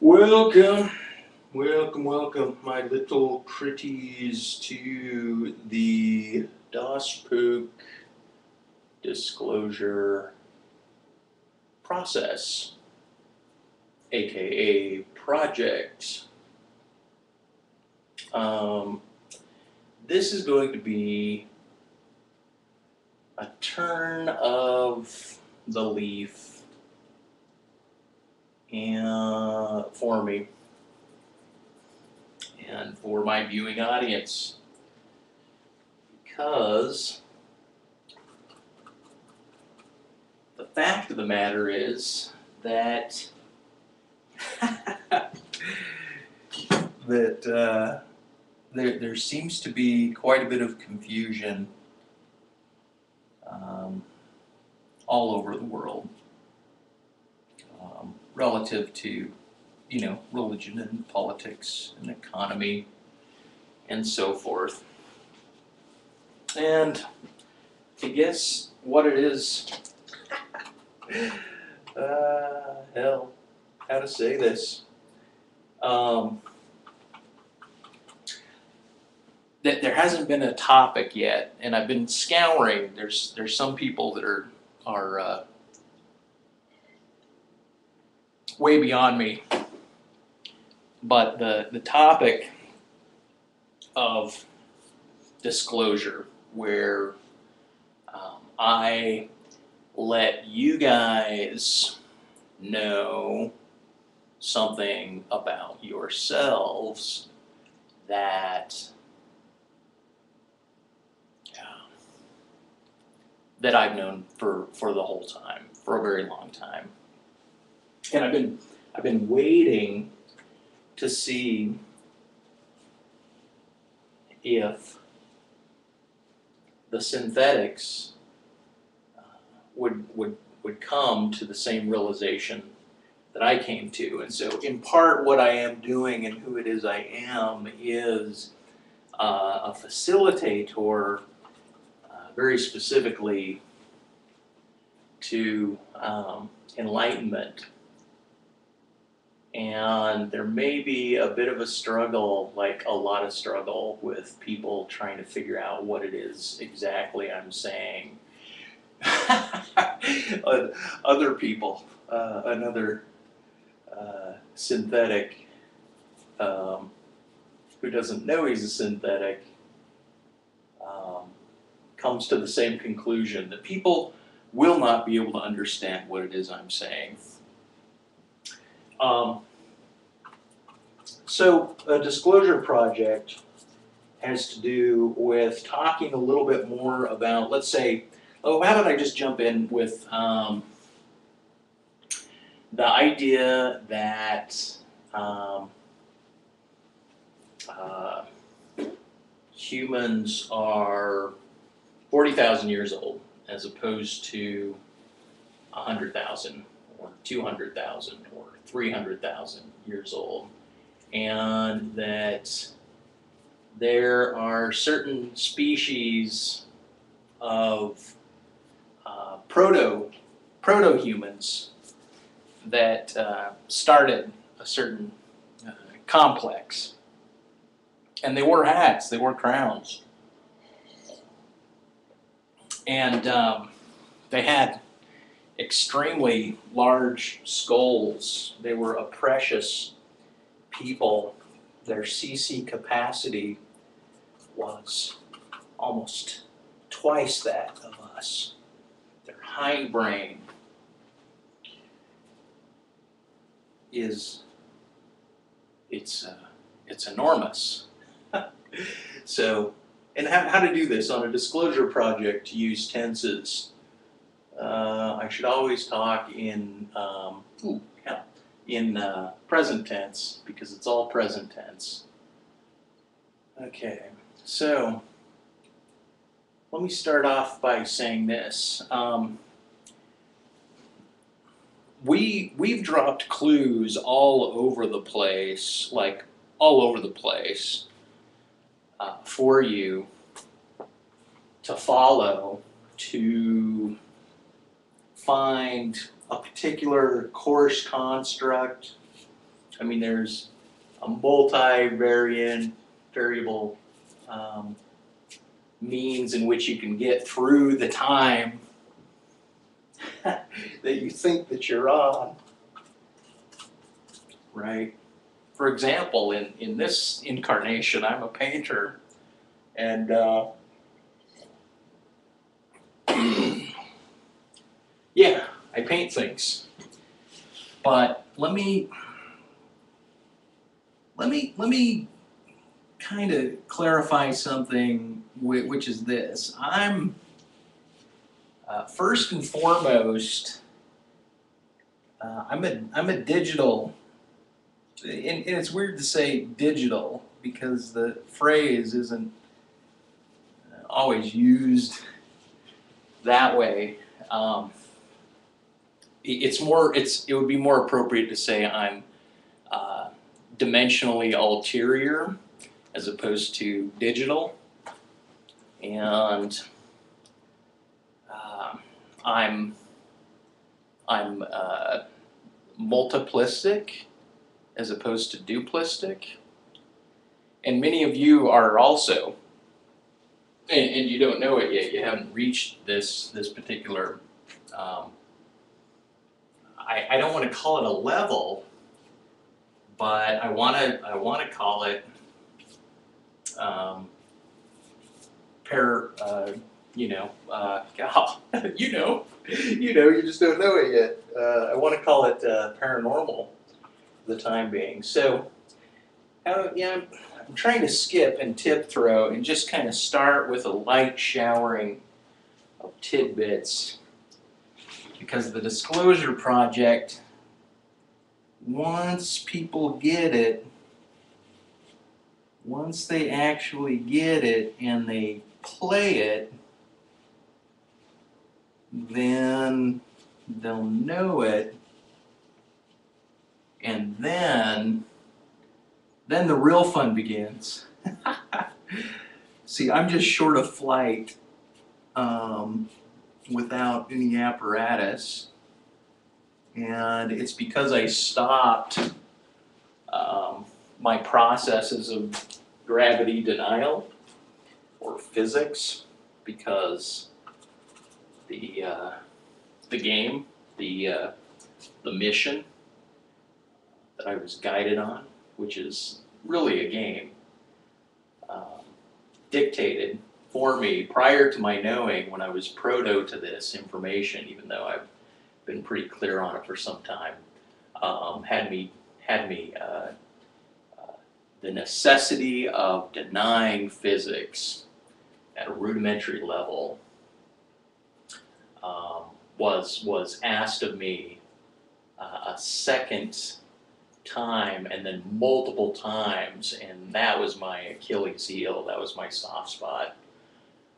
Welcome, welcome, my little pretties, to the DOSPOOK disclosure process, aka project. This is going to be a turn of the leaf for me and for my viewing audience, because the fact of the matter is that there seems to be quite a bit of confusion all over the world relative to, religion and politics and economy and so forth. And to guess what it is, hell, how to say this? That there hasn't been a topic yet, and I've been scouring. There's some people that are way beyond me, but the topic of disclosure, where I let you guys know something about yourselves that I've known for the whole time, for a very long time. And I've been waiting to see if the synthetics would come to the same realization that I came to. And so in part what I am doing and who it is I am is a facilitator, very specifically to enlightenment. And there may be a bit of a struggle, like a lot of struggle, with people trying to figure out what it is exactly I'm saying. Other people, another synthetic who doesn't know he's a synthetic, comes to the same conclusion that people will not be able to understand what it is I'm saying. So a disclosure project has to do with talking a little bit more about, let's say, how about I just jump in with the idea that humans are 40,000 years old, as opposed to 100,000 or 200,000 or 300,000 years old, and that there are certain species of proto-humans that started a certain complex, and they wore hats, they wore crowns, and they had extremely large skulls. They were a precious people. Their CC capacity was almost twice that of us. Their hindbrain it's enormous. So, and how to do this on a disclosure project, to use tenses. I should always talk in present tense, because it's all present tense. Okay, so let me start off by saying this. We've dropped clues all over the place, like all over the place, for you to follow, to find a particular course construct. I mean, there's a variable means in which you can get through the time that you think that you're on, right? For example, in this incarnation, I'm a painter, and yeah, I paint things. But let me kind of clarify something, which is this. I'm first and foremost, I'm a digital, and it's weird to say digital because the phrase isn't always used that way. It would be more appropriate to say I'm dimensionally ulterior as opposed to digital, and I'm multiplistic as opposed to duplistic, and many of you are also, and you don't know it yet. You haven't reached this particular. I don't want to call it a level, but I want to call it you just don't know it yet. I want to call it paranormal for the time being. So, I'm trying to skip and tip throw and just kind of start with a light showering of tidbits, because the Disclosure Project, once people get it, once they actually get it and they play it, then they'll know it, and then the real fun begins. See, I'm just short of flight without any apparatus, and it's because I stopped my processes of gravity denial or physics, because the mission that I was guided on, which is really a game, dictated for me prior to my knowing, when I was proto to this information, even though I've been pretty clear on it for some time, had me the necessity of denying physics at a rudimentary level was asked of me a second time, and then multiple times, and that was my Achilles heel. That was my soft spot.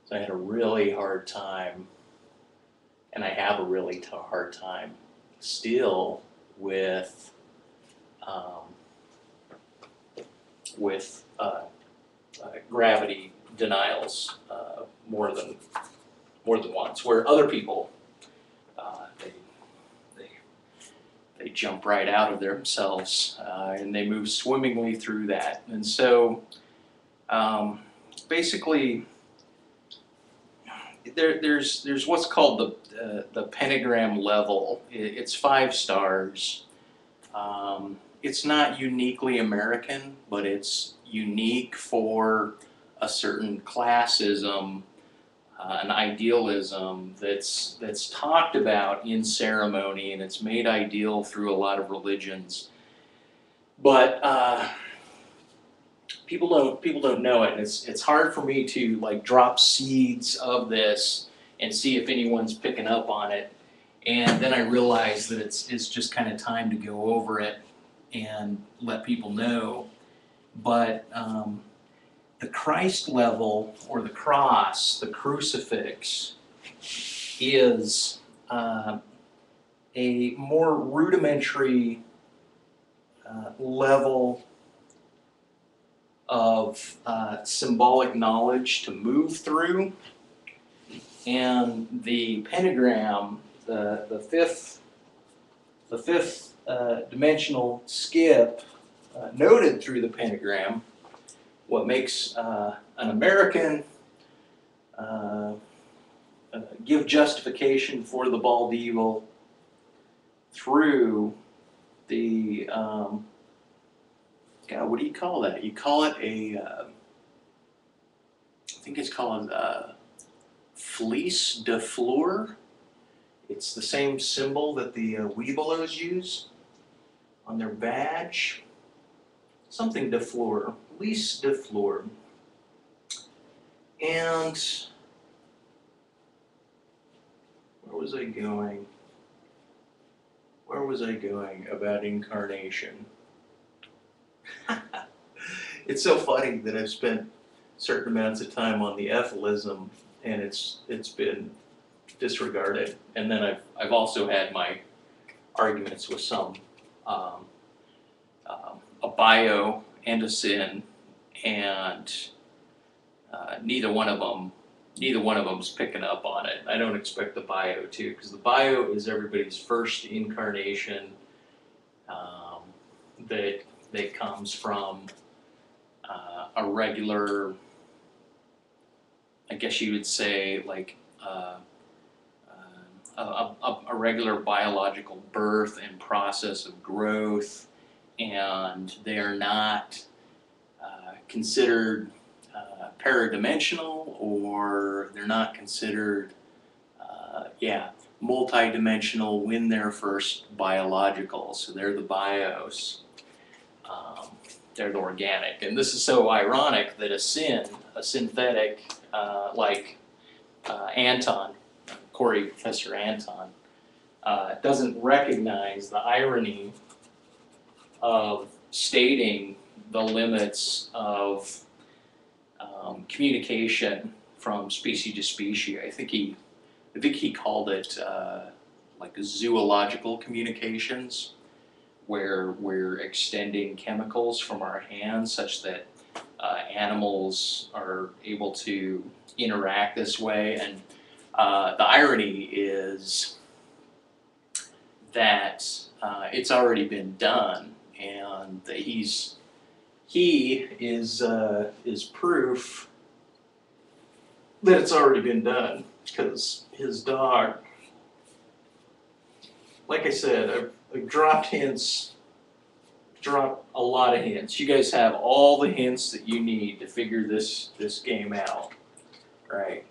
So I had a really hard time, and I have a really hard time still with gravity denials more than once, where other people they jump right out of themselves and they move swimmingly through that. And so basically there's what's called the pentagram level. It's 5 stars. It's not uniquely American, but it's unique for a certain classism, an idealism that's talked about in ceremony, and it's made ideal through a lot of religions. But people don't know it, and it's hard for me to like drop seeds of this and see if anyone's picking up on it. And then I realize that it's just kind of time to go over it and let people know. But the Christ level, or the cross, the crucifix, is a more rudimentary level of symbolic knowledge to move through. And the pentagram, the fifth dimensional skip noted through the pentagram what makes an American give justification for the bald eagle through the, God, what do you call that? You call it a, I think it's called fleece de fleur. It's the same symbol that the Webelos use on their badge. Something de fleur, fleece de fleur. And where was I going? Where was I going about incarnation? It's so funny that I've spent certain amounts of time on the ephilism, and it's been disregarded. And then I've also had my arguments with some a bio and a sin, and neither one of them's picking up on it. I don't expect the bio to, because the bio is everybody's first incarnation that comes from a regular, I guess you would say, like a regular biological birth and process of growth, and they're not considered paradimensional, or they're not considered multi-dimensional when they're first biological. So they're the bios. They're the organic. And this is so ironic that a synthetic like Anton, Corey, Professor Anton, doesn't recognize the irony of stating the limits of communication from species to species. I think he called it like zoological communications, where we're extending chemicals from our hands such that animals are able to interact this way. And the irony is that it's already been done, and that he is proof that it's already been done, because his dog, like I said, I've dropped hints, dropped a lot of hints. You guys have all the hints that you need to figure this game out, right?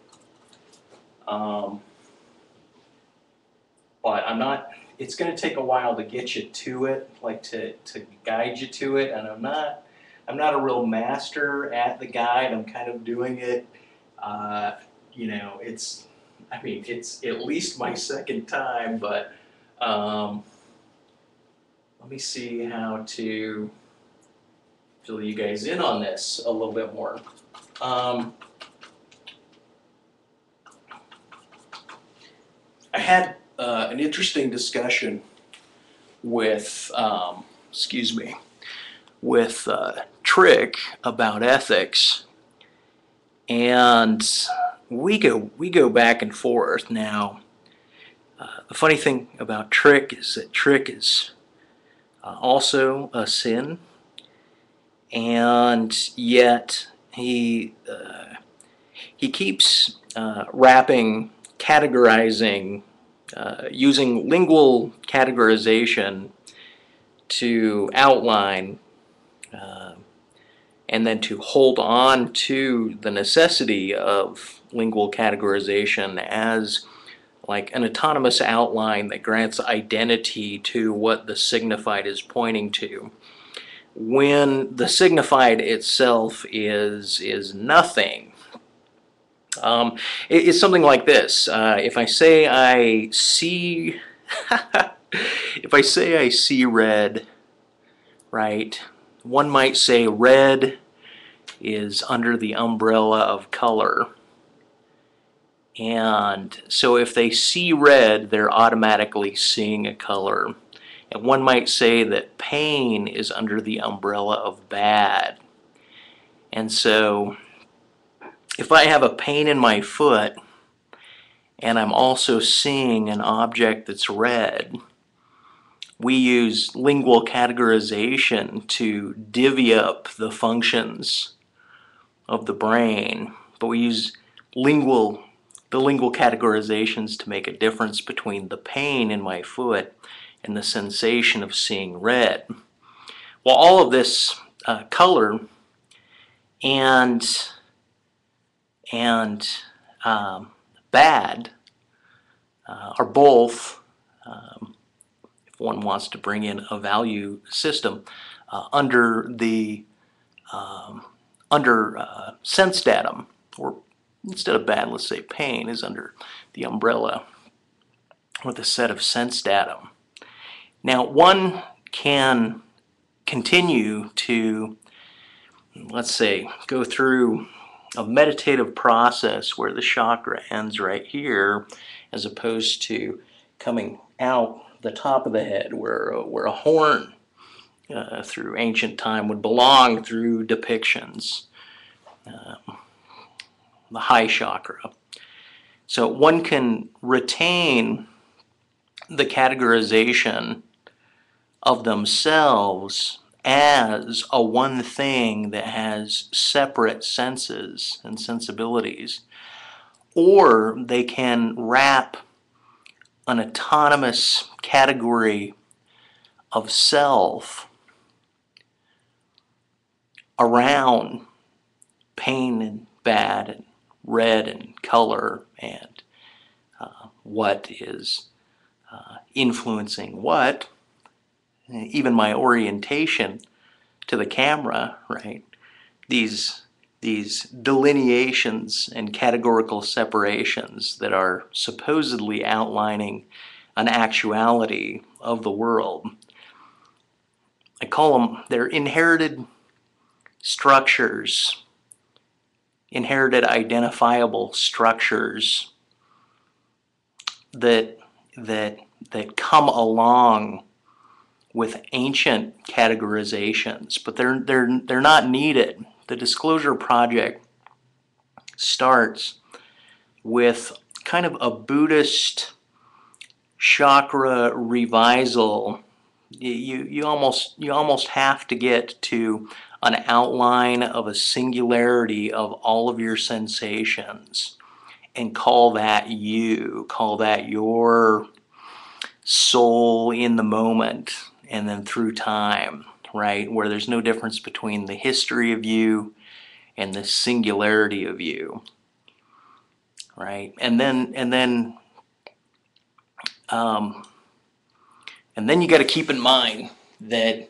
But I'm not, it's going to take a while to get you to it, like to guide you to it, and I'm not a real master at the guide. I'm kind of doing it, you know, it's at least my second time, but let me see how to fill you guys in on this a little bit more. I had an interesting discussion with, Trick about ethics, and we go back and forth. Now, the funny thing about Trick is that Trick is also a sin, and yet he keeps categorizing, using lingual categorization to outline and then to hold on to the necessity of lingual categorization as like an autonomous outline that grants identity to what the signified is pointing to, when the signified itself is nothing. It's something like this. If I say I see, if I say I see red, right? One might say red is under the umbrella of color. And so if they see red, they're automatically seeing a color. And one might say that pain is under the umbrella of bad. And so if I have a pain in my foot and I'm also seeing an object that's red. We use lingual categorization to divvy up the functions of the brain, but we use the lingual categorizations to make a difference between the pain in my foot and the sensation of seeing red. Well, all of this color and bad are both, if one wants to bring in a value system, under the sense datum, or instead of bad, let's say pain is under the umbrella or the set of sense datum. Now, one can continue to, let's say, go through a meditative process where the chakra ends right here, as opposed to coming out the top of the head where a horn through ancient time would belong, through depictions, the high chakra. So one can retain the categorization of themselves as a one thing that has separate senses and sensibilities, or they can wrap an autonomous category of self around pain and bad and red and color and what is influencing what. Even my orientation to the camera, right? These delineations and categorical separations that are supposedly outlining an actuality of the world. I call them, they're inherited structures, inherited identifiable structures that come along with ancient categorizations, but they're not needed. The Disclosure Project starts with kind of a Buddhist chakra revisal. You almost have to get to an outline of a singularity of all of your sensations and call that you, call that your soul in the moment and then through time, right? Where there's no difference between the history of you and the singularity of you, right? And then you got to keep in mind that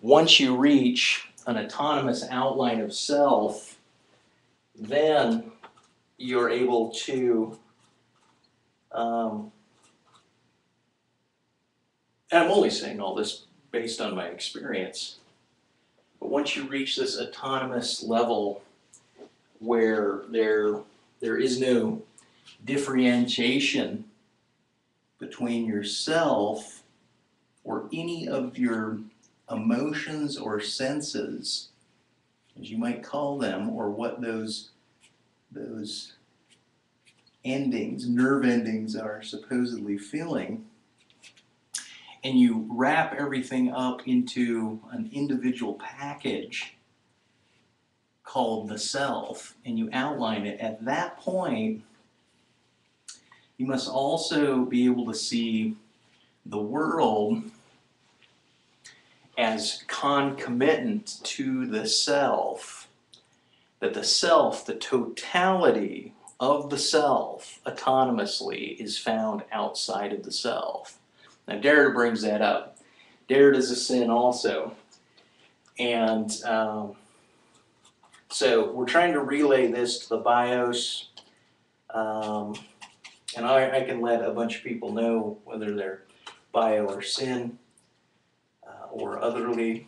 once you reach an autonomous outline of self, then you're able to, and I'm only saying all this based on my experience, but once you reach this autonomous level where there is no differentiation between yourself or any of your emotions or senses, as you might call them, or what those endings, nerve endings, are supposedly feeling, and you wrap everything up into an individual package called the self, and you outline it, at that point, you must also be able to see the world as concomitant to the self, that the self, the totality of the self, autonomously, is found outside of the self. Now, Derrida brings that up. Derrida is a sin also. And so we're trying to relay this to the bios. And I can let a bunch of people know whether they're bio or sin or otherly.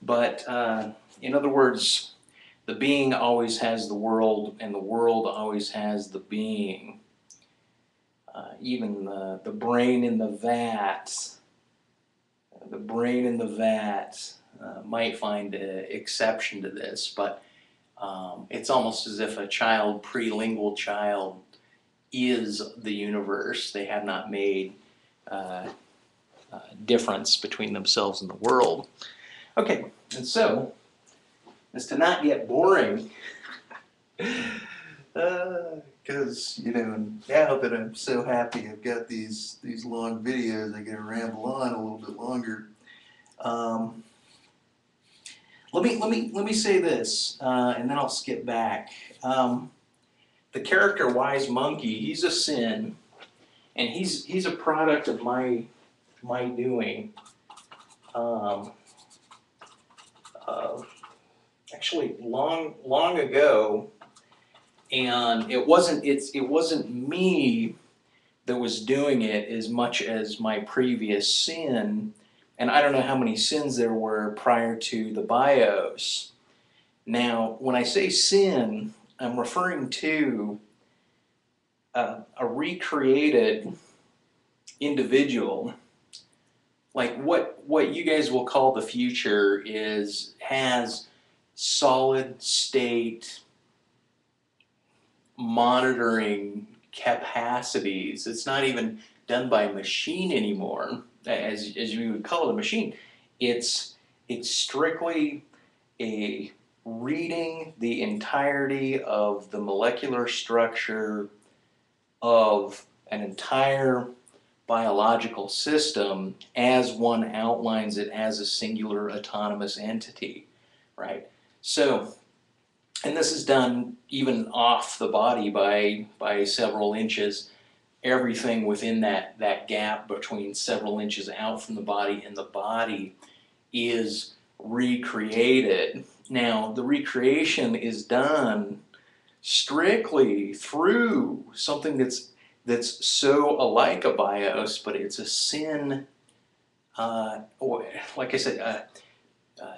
But in other words, the being always has the world, and the world always has the being. Even the brain in the vat, might find an exception to this, but it's almost as if a child, prelingual child, is the universe. They have not made difference between themselves and the world. Okay, and so, as to not get boring, because, you know, now that I'm so happy I've got these long videos, I get to ramble on a little bit longer. Let me say this, and then I'll skip back. The character Wise Monkey, he's a sin, and he's a product of my doing. Actually, long ago, and it wasn't me that was doing it as much as my previous sin, and I don't know how many sins there were prior to the bios. Now, when I say sin, I'm referring to a recreated individual. Like what you guys will call the future has solid state monitoring capacities. It's not even done by a machine anymore, as you would call it, a machine. It's strictly a reading the entirety of the molecular structure of an entire biological system as one outlines it as a singular autonomous entity, right? So, and this is done even off the body by several inches. Everything within that gap between several inches out from the body and the body is recreated. Now, the recreation is done strictly through something that's so alike a bios, but it's a sin, or like I said,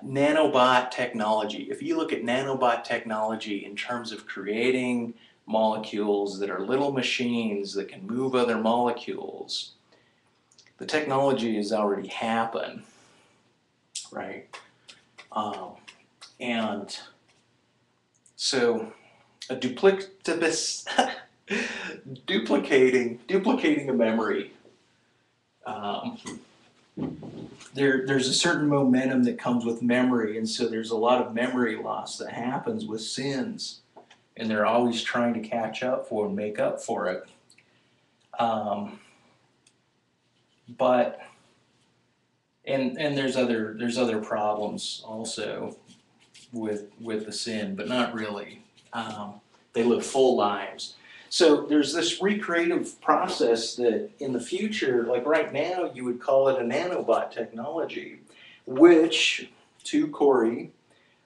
nanobot technology. If you look at nanobot technology in terms of creating molecules that are little machines that can move other molecules, the technology has already happened, right? And so a duplicitous duplicating a memory. There's a certain momentum that comes with memory, and so there's a lot of memory loss that happens with sins, and they're always trying to catch up for and make up for it. But there's other problems also with the sin, but not really. They live full lives. So there's this recreative process that in the future, like right now, you would call it a nanobot technology, which, to Corey,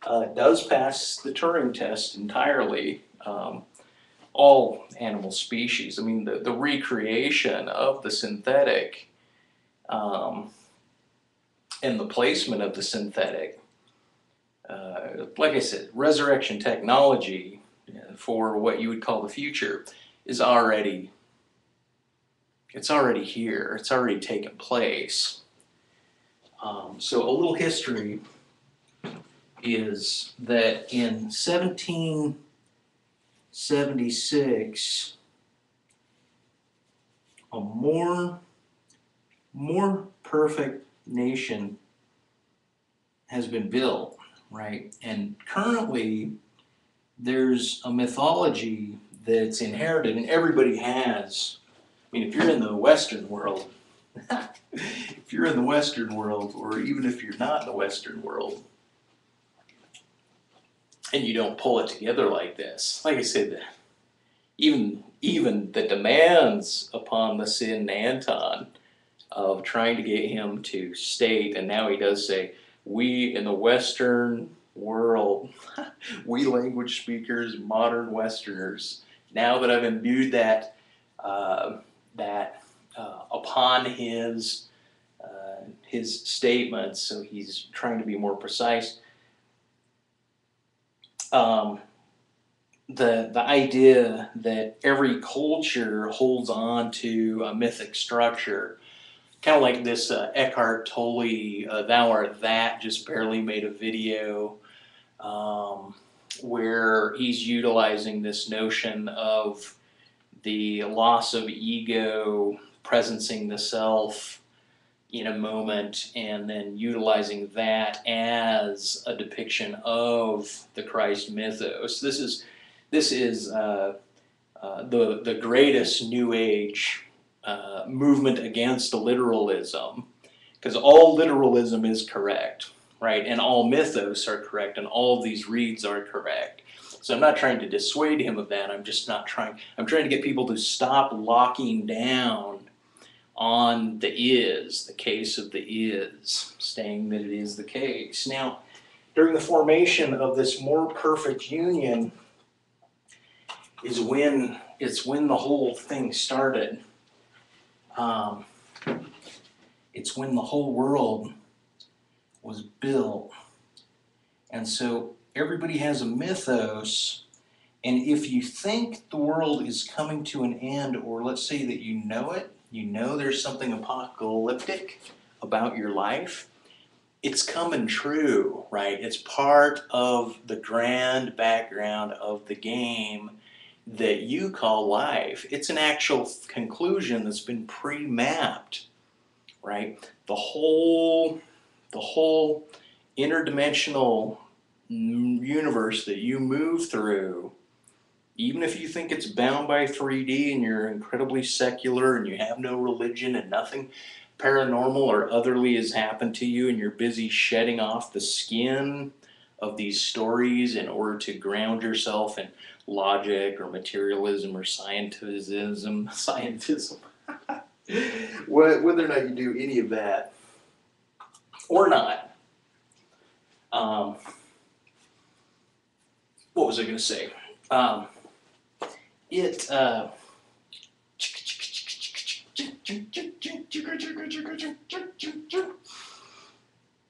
does pass the Turing test entirely. All animal species. I mean, the recreation of the synthetic and the placement of the synthetic, like I said, resurrection technology for what you would call the future is already here. It's already taken place. So a little history is that in 1776, a more perfect nation has been built, right? And currently, there's a mythology that's inherited, and everybody has. I mean, if you're in the Western world, or even if you're not in the Western world, and you don't pull it together like this, like I said, even the demands upon the Sin Anton of trying to get him to state, and now he does say, we in the Western world, we language speakers, modern Westerners, now that I've imbued that upon his statements, so he's trying to be more precise. The idea that every culture holds on to a mythic structure, kind of like this Eckhart Tolle, Thou Art That, just barely made a video where he's utilizing this notion of the loss of ego, presencing the self in a moment, and then utilizing that as a depiction of the Christ mythos. This is the greatest New Age movement against literalism, because all literalism is correct, right? And all mythos are correct, and all of these reads are correct. So I'm not trying to dissuade him of that. I'm trying to get people to stop locking down on the case of the is, saying that it is the case. Now, during the formation of this more perfect union is when the whole thing started. It's when the whole world was built. And so everybody has a mythos, and if you think the world is coming to an end, or let's say that you know it, you know there's something apocalyptic about your life, it's coming true, right? It's part of the grand background of the game that you call life. It's an actual conclusion that's been pre-mapped, right? The whole interdimensional universe that you move through, even if you think it's bound by 3D and you're incredibly secular and you have no religion and nothing paranormal or otherly has happened to you, and you're busy shedding off the skin of these stories in order to ground yourself in logic or materialism or scientism, whether or not you do any of that or not. What was I going to say?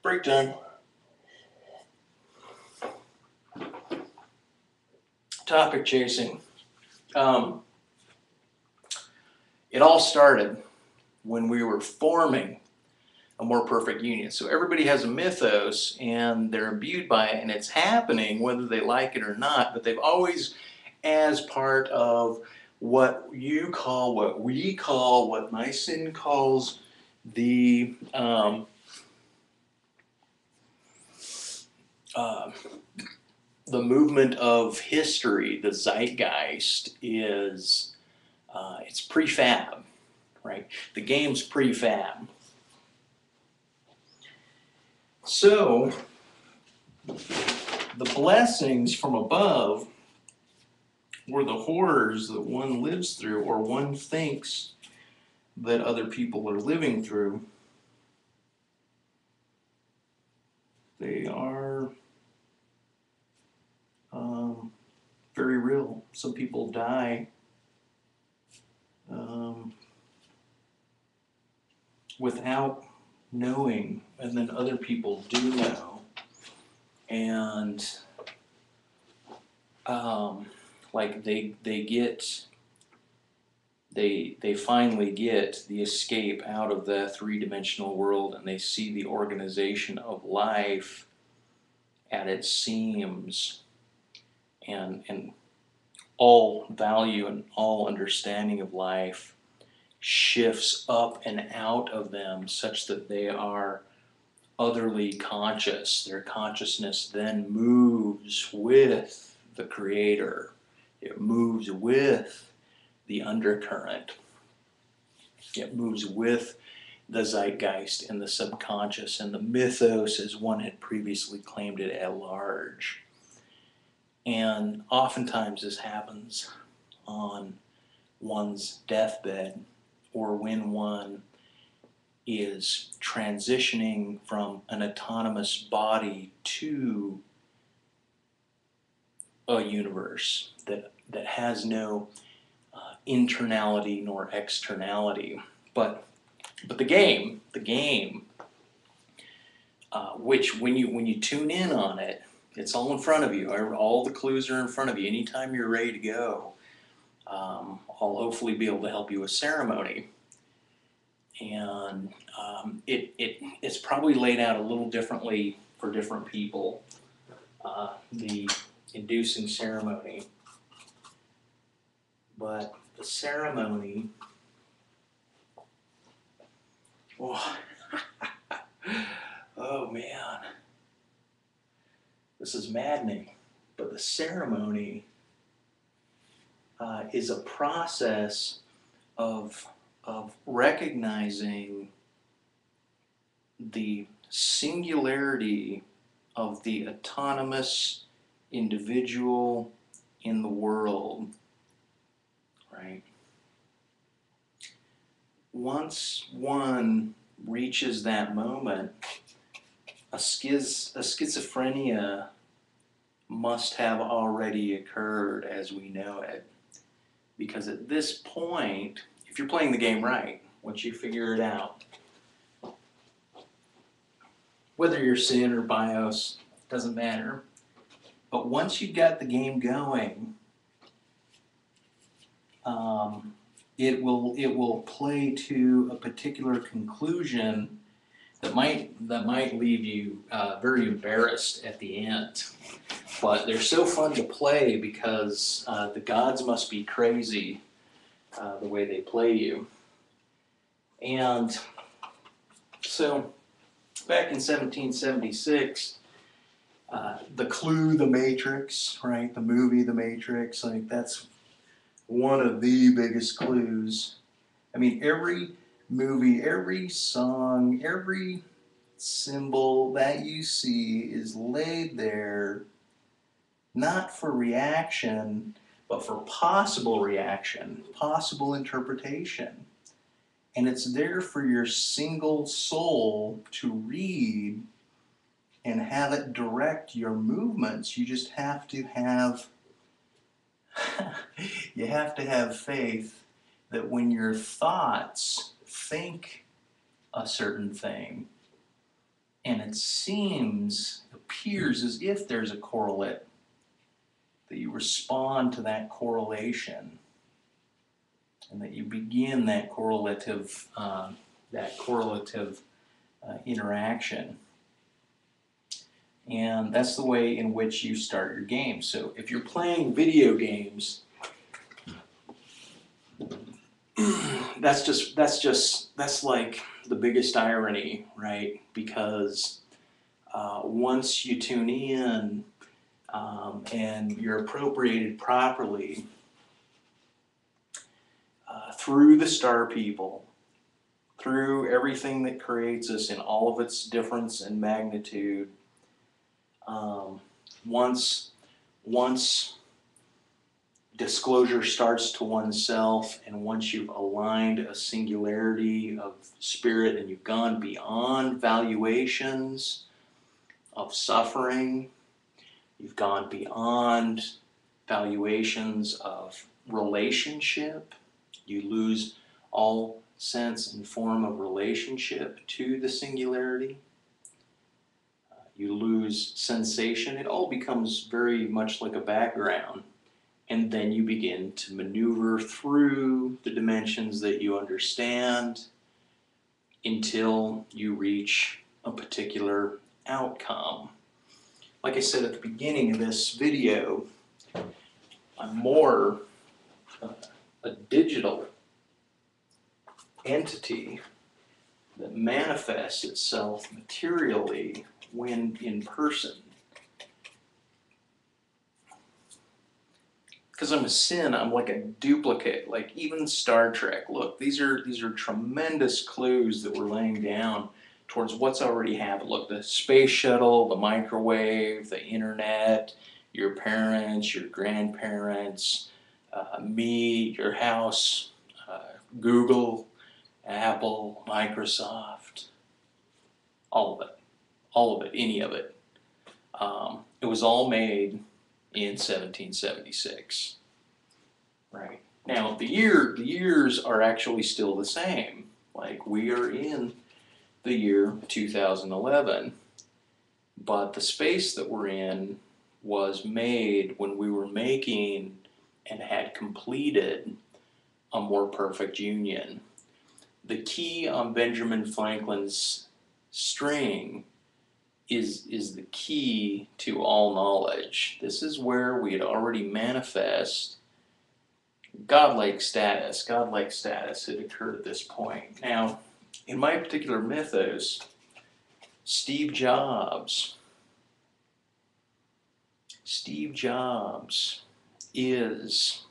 Break time. Topic chasing. It all started when we were forming a more perfect union. So everybody has a mythos and they're imbued by it, and it's happening whether they like it or not, but they've always, as part of what we call, what Nyssen calls the movement of history, the zeitgeist, is it's prefab, right? The game's prefab. So the blessings from above were the horrors that one lives through, or one thinks that other people are living through. They are very real. Some people die without knowing, and then other people do know, and like they finally get the escape out of the three-dimensional world, and they see the organization of life at its seams, and all value and all understanding of life shifts up and out of them such that they are otherly conscious. Their consciousness then moves with the Creator. It moves with the undercurrent. It moves with the zeitgeist and the subconscious and the mythos, as one had previously claimed it, at large. And oftentimes this happens on one's deathbed, or when one is transitioning from an autonomous body to a universe that has no internality nor externality. But the game, which when you tune in on it, it's all in front of you. All the clues are in front of you. Anytime you're ready to go, I'll hopefully be able to help you with ceremony. And it's probably laid out a little differently for different people, the inducing ceremony. But the ceremony. Oh, oh man, this is maddening. But the ceremony is a process of recognizing the singularity of the autonomous individual in the world, right? Once one reaches that moment, a schizophrenia must have already occurred as we know it. Because at this point, if you're playing the game right, once you figure it out, whether you're Sin or BIOS, doesn't matter. But once you got the game going, it will play to a particular conclusion that might leave you very embarrassed at the end. But they're so fun to play because the gods must be crazy the way they play you. And so back in 1776, the clue, The Matrix, right? The movie, The Matrix, like that's one of the biggest clues. I mean, every movie, every song, every symbol that you see is laid there not for reaction, but for possible reaction, possible interpretation. And it's there for your single soul to read and have it direct your movements. You just have to have you have to have faith that when your thoughts think a certain thing and it appears as if there's a correlate, that you respond to that correlation and that you begin that correlative interaction. And that's the way in which you start your game. So if you're playing video games, that's like the biggest irony, right? Because once you tune in and you're appropriated properly through the star people, through everything that creates us in all of its difference and magnitude, once disclosure starts to oneself, and once you've aligned a singularity of spirit and you've gone beyond valuations of suffering, you've gone beyond valuations of relationship, you lose all sense and form of relationship to the singularity. You lose sensation. It all becomes very much like a background. And then you begin to maneuver through the dimensions that you understand until you reach a particular outcome. Like I said at the beginning of this video, I'm more a digital entity that manifests itself materially when in person. Because I'm a Sin, I'm like a duplicate. Like even Star Trek, look, these are tremendous clues that we're laying down towards what's already happened. Look, the space shuttle, the microwave, the internet, your parents, your grandparents, me, your house, Google, Apple, Microsoft, all of it, any of it. It was all made in 1776, right? Now the years are actually still the same. Like we are in the year 2011, but the space that we're in was made when we were making and had completed a more perfect union. The key on Benjamin Franklin's string is the key to all knowledge. This is where we had already manifest godlike status had occurred at this point. Now, in my particular mythos, Steve Jobs is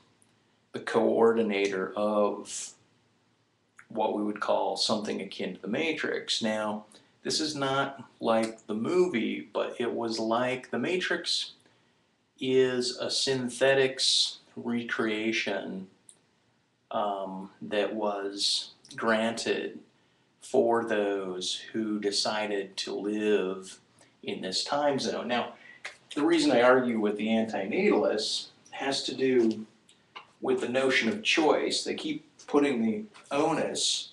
the coordinator of what we would call something akin to the Matrix. Now, this is not like the movie, but it was like the Matrix is a synthetics recreation that was granted for those who decided to live in this time zone. Now, the reason I argue with the antinatalists has to do with the notion of choice. They keep putting the onus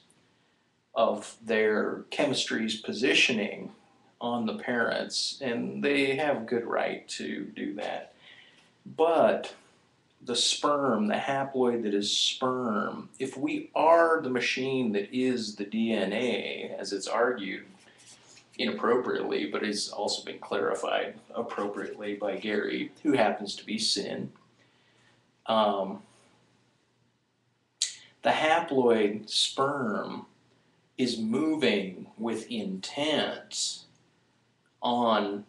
of their chemistry's positioning on the parents, and they have good right to do that. But the sperm, the haploid that is sperm, if we are the machine that is the DNA, as it's argued inappropriately, but has also been clarified appropriately by Gary, who happens to be Sin, the haploid sperm is moving with intent on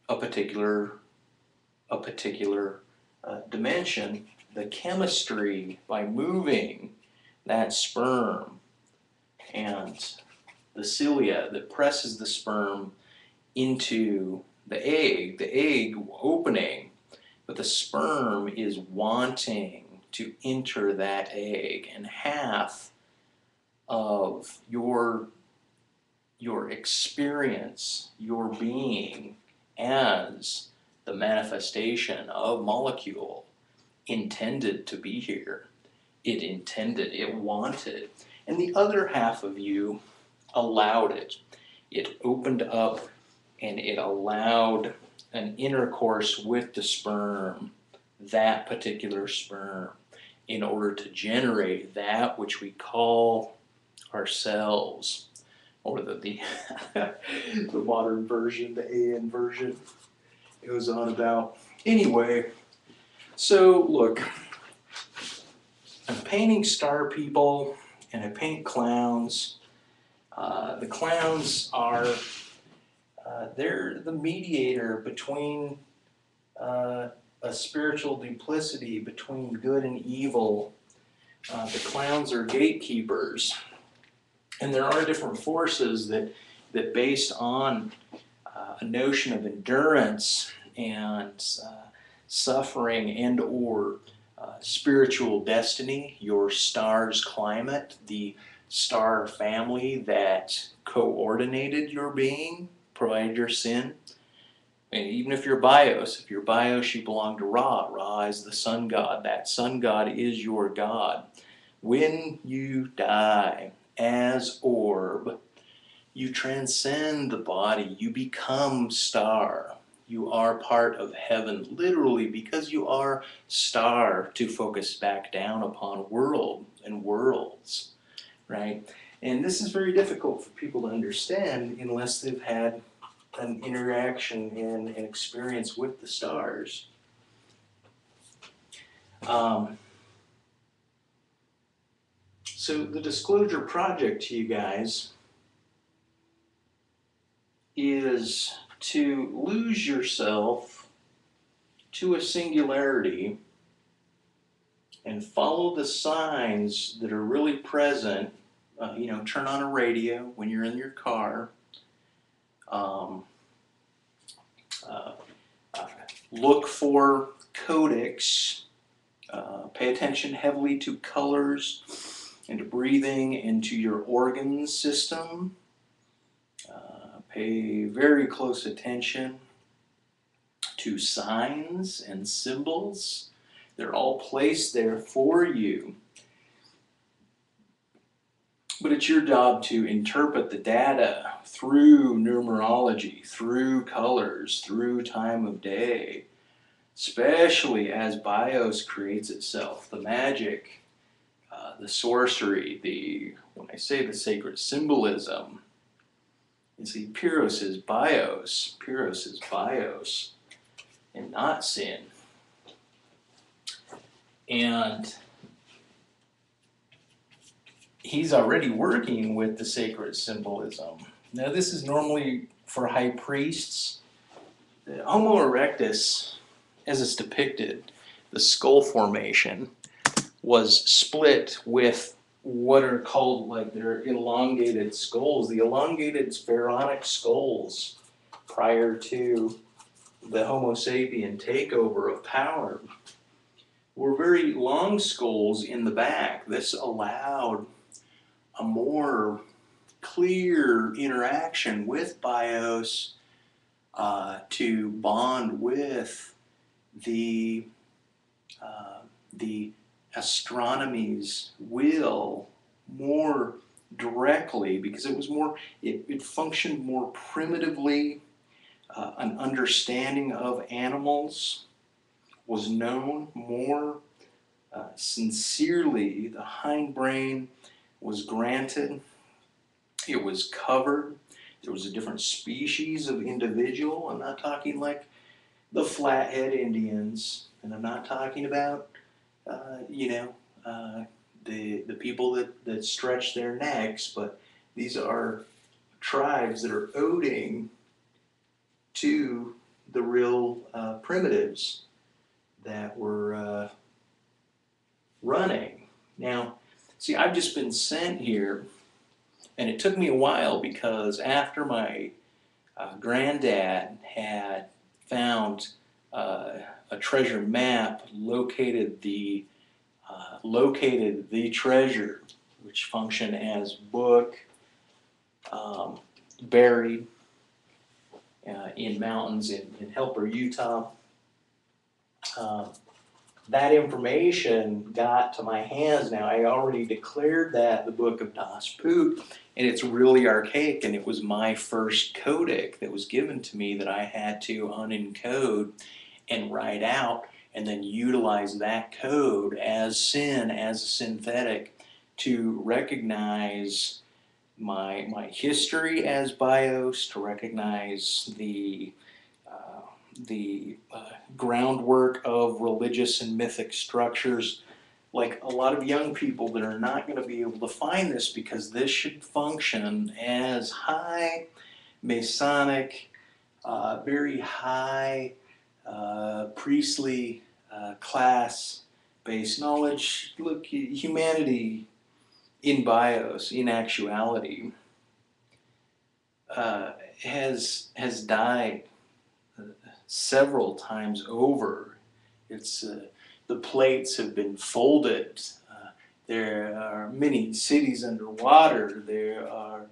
a particular dimension. The chemistry, by moving that sperm and the cilia that presses the sperm into the egg opening, but the sperm is wanting to enter that egg, and half of your experience, your being as the manifestation of molecule intended to be here. It intended, it wanted. And the other half of you allowed it. It opened up and it allowed an intercourse with the sperm, that particular sperm, in order to generate that which we call ourselves, or the modern version, the AN version, goes on about. Anyway, so look, I'm painting star people and I paint clowns. The clowns are, they're the mediator between a spiritual duplicity between good and evil. The clowns are gatekeepers. And there are different forces that based on a notion of endurance and suffering and or spiritual destiny, your star's climate, the star family that coordinated your being, provided your sin. And even if you're bios, you belong to Ra. Ra is the sun god. That sun god is your god. When you die as orb, you transcend the body. You become star. You are part of heaven, literally, because you are star, to focus back down upon world and worlds, right? And this is very difficult for people to understand unless they've had an interaction and an experience with the stars. So the disclosure project to you guys is to lose yourself to a singularity and follow the signs that are really present. Turn on a radio when you're in your car. Look for codics. Pay attention heavily to colors and to breathing and to your organ system. Pay very close attention to signs and symbols. They're all placed there for you. But it's your job to interpret the data through numerology, through colors, through time of day, especially as BIOS creates itself. The magic, the sorcery, when I say the sacred symbolism, you see, Pyrrhus is BIOS. Pyrrhus is BIOS and not sin. And he's already working with the sacred symbolism. Now this is normally for high priests. The Homo erectus, as it's depicted, the skull formation, was split with what are called like their elongated skulls. The elongated pharaonic skulls prior to the Homo sapien takeover of power were very long skulls in the back. This allowed a more clear interaction with bios to bond with the astronomy's will more directly, because it was more, it functioned more primitively. An understanding of animals was known more sincerely. The hindbrain was granted. It was covered. There was a different species of individual. I'm not talking like the Flathead Indians, and I'm not talking about the people that stretch their necks, but these are tribes that are owing to the real primitives that were running. Now, see, I've just been sent here, and it took me a while because after my granddad had found a treasure map, located the treasure, which functioned as book, buried in mountains in Helper, Utah. That information got to my hands now. I already declared that the book of Das Put, and it's really archaic, and it was my first codic that was given to me that I had to unencode and write out, and then utilize that code as a synthetic to recognize my history as bios, to recognize the groundwork of religious and mythic structures. Like a lot of young people that are not going to be able to find this, because this should function as high Masonic, very high priestly class-based knowledge. Look, humanity in bios, in actuality, has died several times over. It's the plates have been folded. There are many cities underwater. There are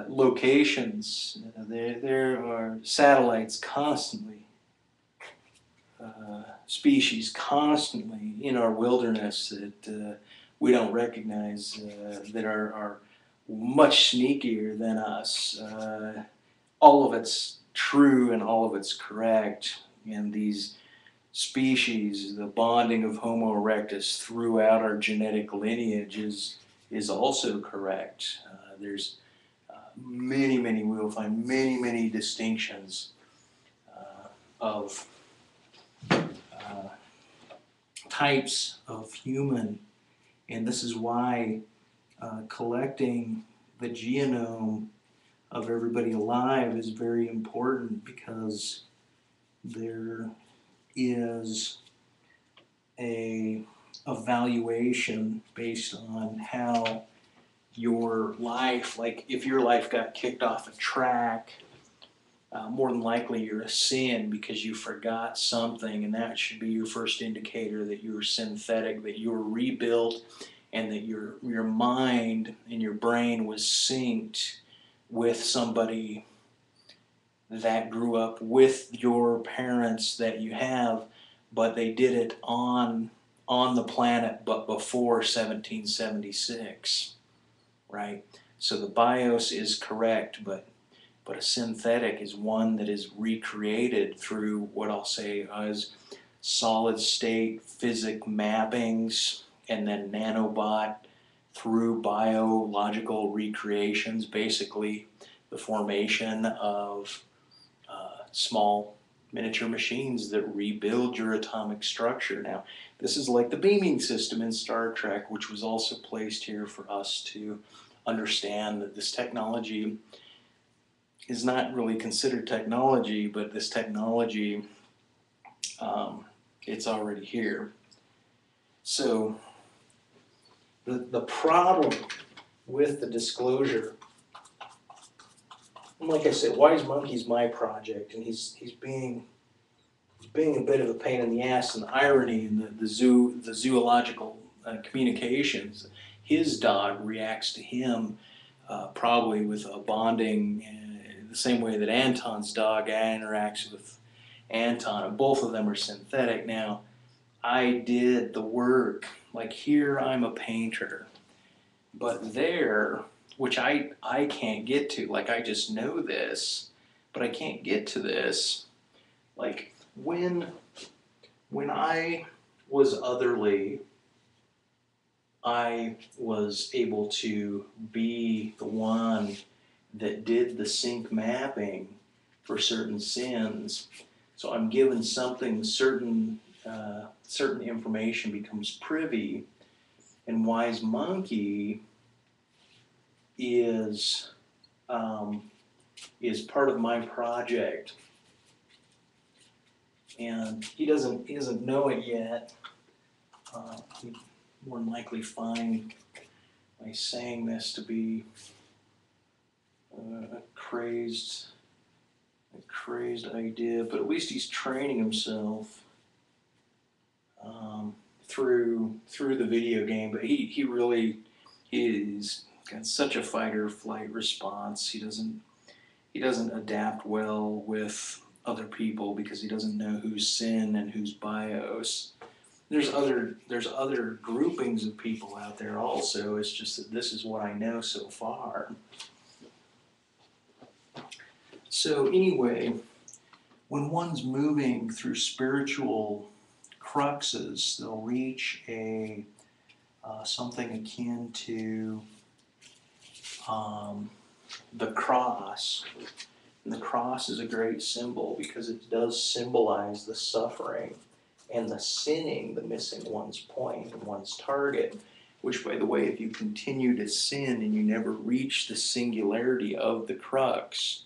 locations. There are satellites constantly. Species constantly in our wilderness that we don't recognize, that are much sneakier than us. All of it's true and all of it's correct. And these species, the bonding of Homo erectus throughout our genetic lineage is also correct. There's we will find many distinctions of types of human, and this is why collecting the genome of everybody alive is very important, because there is a evaluation based on how your life, like if your life got kicked off a track, more than likely you're a sin because you forgot something, and that should be your first indicator that you're synthetic, that you were rebuilt, and that your mind and your brain was synced with somebody that grew up with your parents that you have, but they did it on the planet but before 1776, right? So the BIOS is correct, but a synthetic is one that is recreated through what I'll say as solid state physics mappings, and then nanobot through biological recreations, basically the formation of small miniature machines that rebuild your atomic structure. Now, this is like the beaming system in Star Trek, which was also placed here for us to understand that this technology is not really considered technology, but this technology, it's already here. So the problem with the disclosure, and like I said, Wise Monkey's my project, and he's being a bit of a pain in the ass, and the irony in the zoological communications. His dog reacts to him probably with a bonding the same way that Anton's dog interacts with Anton, and both of them are synthetic. Now, I did the work. Like here, I'm a painter, but there, which I can't get to. Like I just know this, but I can't get to this. Like when I was otherly, I was able to be the one that did the sync mapping for certain sins. So I'm given something, certain information becomes privy, and Wise Monkey is part of my project, and he doesn't know it yet. He'd more than likely find my saying this to be a crazed idea, but at least he's training himself through the video game. But he really is got such a fight or flight response. He doesn't adapt well with other people because he doesn't know who's sin and who's bios. There's other groupings of people out there also. It's just that this is what I know so far. So anyway, when one's moving through spiritual cruxes, they'll reach a something akin to the cross. And the cross is a great symbol because it does symbolize the suffering and the sinning, the missing one's point and one's target, which, by the way, if you continue to sin and you never reach the singularity of the crux,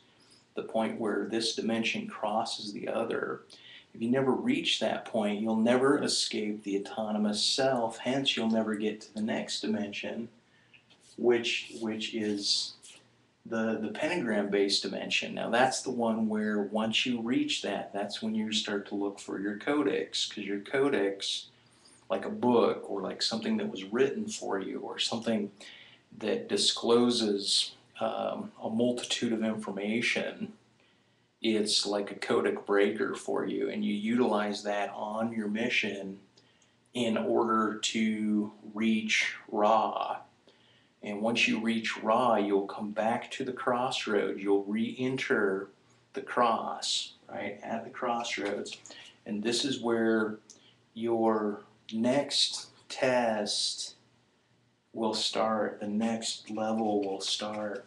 the point where this dimension crosses the other, if you never reach that point, you'll never escape the autonomous self. Hence, you'll never get to the next dimension, which is the pentagram-based dimension. Now, that's the one where once you reach that, that's when you start to look for your codex, because your codex, like a book or like something that was written for you or something that discloses a multitude of information, it's like a codic breaker for you, and you utilize that on your mission in order to reach Ra. And once you reach Ra, you'll come back to the crossroads. You'll re-enter the cross, right, at the crossroads. And this is where your next test will start. The next level will start.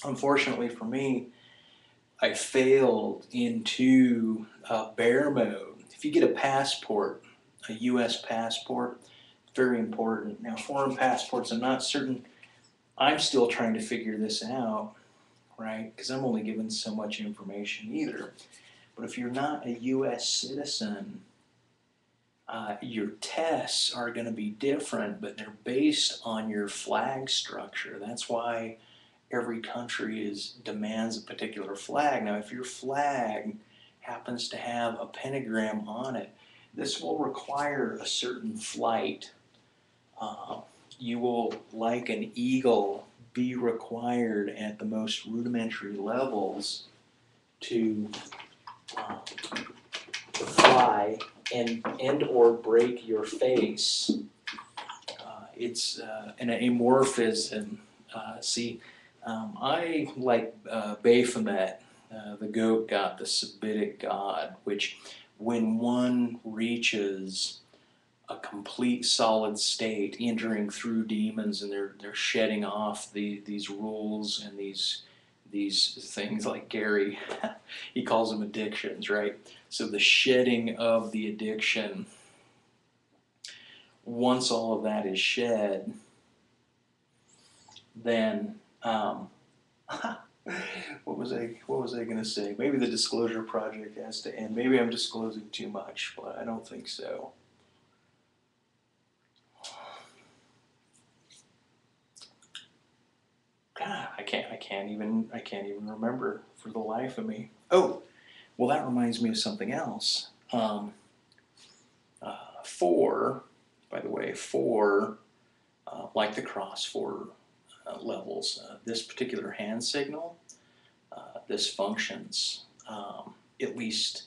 Unfortunately for me, I failed into bear mode. If you get a passport, a U.S. passport, very important. Now, foreign passports, I'm not certain. I'm still trying to figure this out, right? Because I'm only given so much information either. But if you're not a U.S. citizen, your tests are going to be different, but they're based on your flag structure. That's why every country demands a particular flag. Now, if your flag happens to have a pentagram on it, this will require a certain flight. You will, like an eagle, be required at the most rudimentary levels to fly and or break your face. It's an amorphism. I like Baphomet, the goat god, the Sabitic god, which when one reaches a complete solid state, entering through demons, and they're shedding off these rules and these these things like Gary, he calls them addictions, right? So the shedding of the addiction, once all of that is shed, then what was I going to say? Maybe the disclosure project has to end. Maybe I'm disclosing too much, but I don't think so. God, I can't even remember for the life of me. Oh, well, that reminds me of something else. 4, by the way, 4, like the cross, 4 levels. This particular hand signal, this functions, at least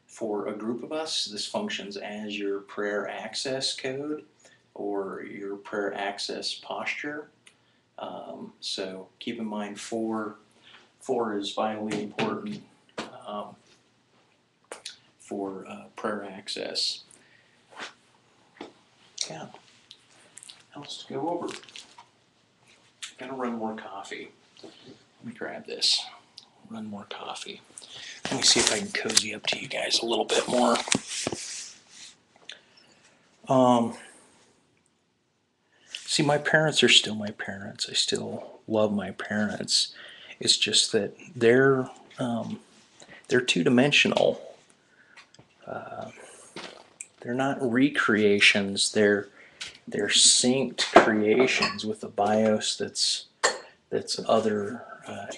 for a group of us, this functions as your prayer access code or your prayer access posture. So keep in mind 4 is vitally important for prayer access. Yeah, else to go over. Gotta run more coffee. Let me grab this. Run more coffee. Let me see if I can cozy up to you guys a little bit more. See, my parents are still my parents. I still love my parents. It's just that they're two-dimensional. They're not recreations. They're synced creations with a bios that's other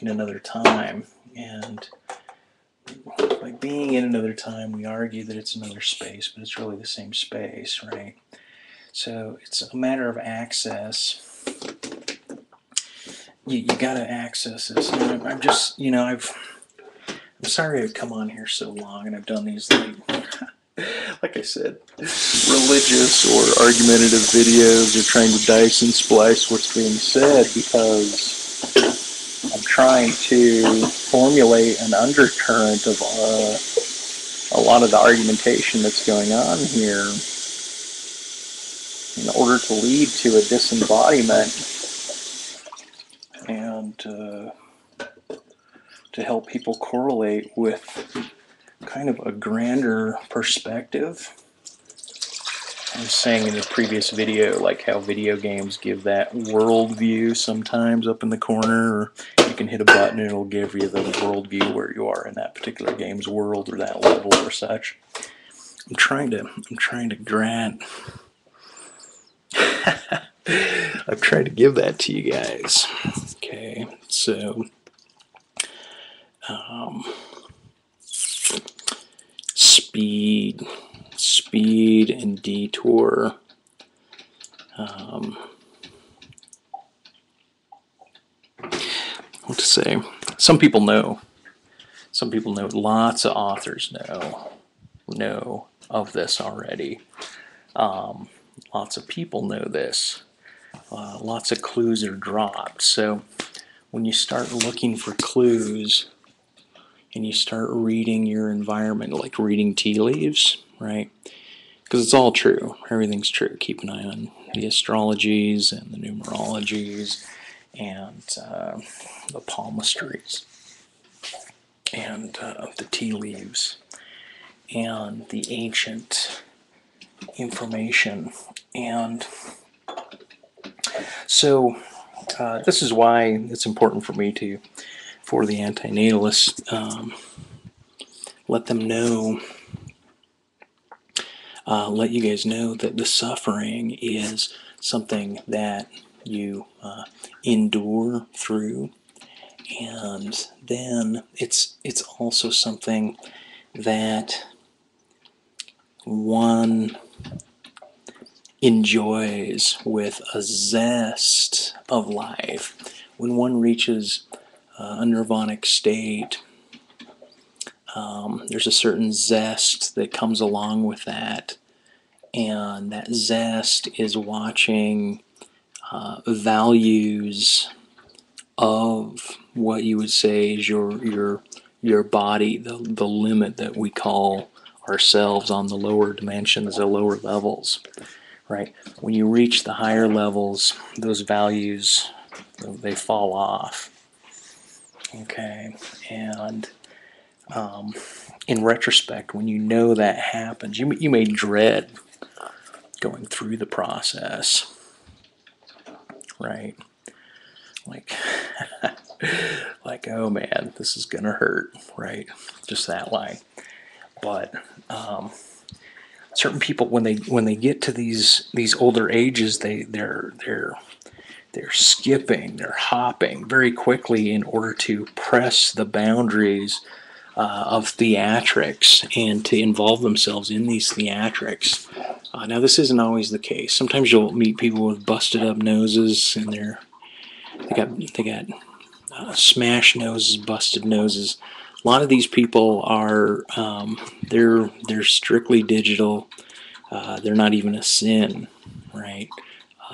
in another time. And by being in another time, we argue that it's another space, but it's really the same space, right? So it's a matter of access. You gotta access this. And I'm just, I'm sorry I've come on here so long and I've done these like I said, religious or argumentative videos or trying to dice and splice what's being said, because I'm trying to formulate an undercurrent of a lot of the argumentation that's going on here in order to lead to a disembodiment and to help people correlate with kind of a grander perspective. I was saying in the previous video, like how video games give that worldview sometimes up in the corner, or you can hit a button and it'll give you the worldview where you are in that particular game's world or that level or such. I'm trying to grant. I've tried to give that to you guys. Okay, so speed and detour. What to say? Some people know. Some people know. Lots of authors know of this already. Lots of people know this. Lots of clues are dropped. So when you start looking for clues and you start reading your environment, like reading tea leaves, right? Because it's all true. Everything's true. Keep an eye on the astrologies and the numerologies and the palmistries and the tea leaves and the ancient information. And so this is why it's important for me to, for the antinatalists, let them know, let you guys know that the suffering is something that you endure through, and then it's also something that one enjoys with a zest of life. When one reaches a nirvanic state, there's a certain zest that comes along with that, and that zest is watching values of what you would say is your body, the limit that we call ourselves on the lower dimensions, the lower levels, right? When you reach the higher levels, those values, they fall off. Okay, and in retrospect, when you know that happens, you may dread going through the process, right? Like, like, oh man, this is gonna hurt, right? Just that line. But certain people, when they get to these older ages, they're skipping, they're hopping very quickly in order to press the boundaries of theatrics and to involve themselves in these theatrics. Now, this isn't always the case. Sometimes you'll meet people with busted up noses, and they got smashed noses, busted noses. A lot of these people are they're strictly digital. They're not even a sin, right?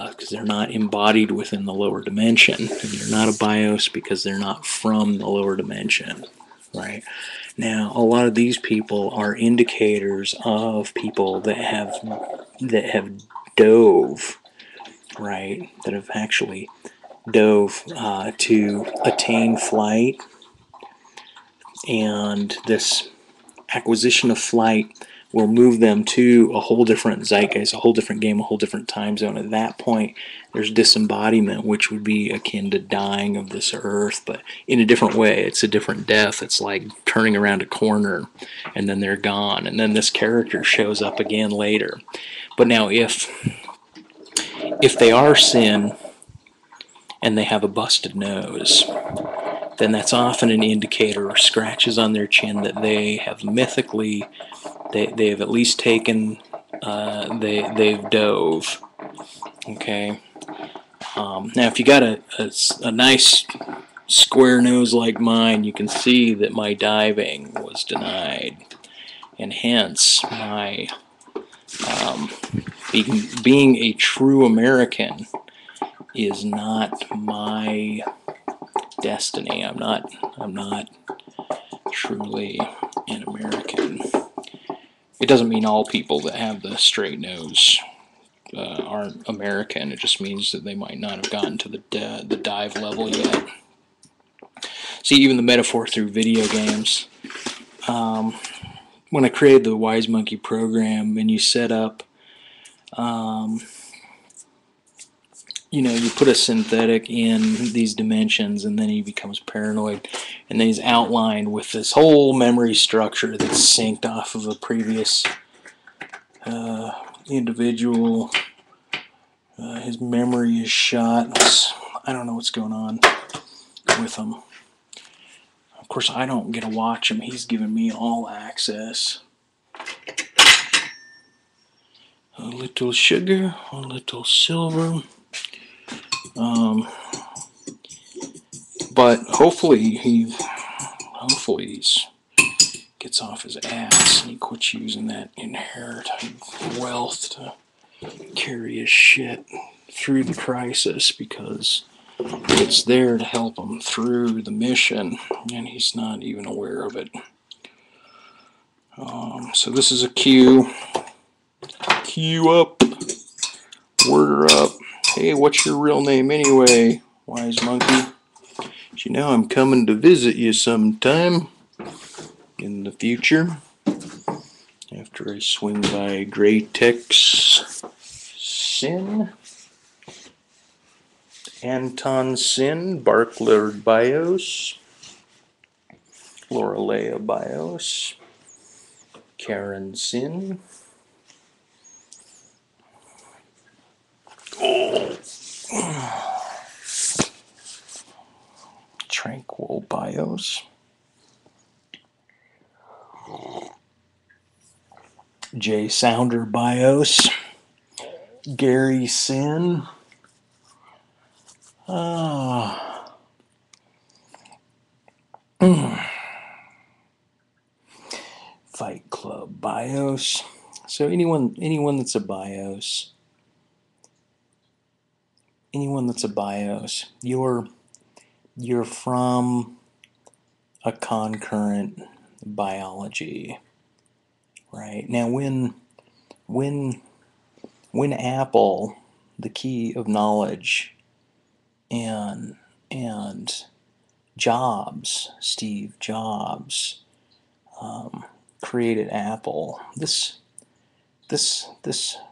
Because they're not embodied within the lower dimension. And they're not a bios because they're not from the lower dimension, right? Now, a lot of these people are indicators of people that have dove, right? That have actually dove to attain flight, and this acquisition of flight will move them to a whole different zeitgeist, a whole different game, a whole different time zone. At that point, there's disembodiment, which would be akin to dying of this earth, but in a different way. It's a different death. It's like turning around a corner, and then they're gone, and then this character shows up again later. But now, if they are sin and they have a busted nose, then that's often an indicator or scratches on their chin that they have mythically, they have at least taken, they've dove. Okay. Now, if you got a nice square nose like mine, you can see that my diving was denied, and hence my being a true American is not my destiny. I'm not truly an American. It doesn't mean all people that have the straight nose aren't American. It just means that they might not have gotten to the dive level yet. See, even the metaphor through video games. When I created the Wise Monkey program, and you set up, you put a synthetic in these dimensions, and then he becomes paranoid, and then he's outlined with this whole memory structure that's synced off of a previous individual. His memory is shot. I don't know what's going on with him. Of course, I don't get to watch him. He's giving me all access. A little sugar, a little silver. But hopefully he gets off his ass and he quits using that inherited wealth to carry his shit through the crisis, because it's there to help him through the mission, and he's not even aware of it. So this is a cue. Cue up. Word her up. Hey, what's your real name anyway, Wise Monkey? You know I'm coming to visit you sometime in the future, after I swing by Great Tex Sin, Anton Sin, Barklord Bios, Lorelea Bios, Karen Sin. Tranquil Bios, Jay Sounder Bios, Gary Sin, Fight Club Bios. So anyone that's a bios, you're from a concurrent biology, right? Now, when Apple, the key of knowledge, and Steve Jobs, created Apple. This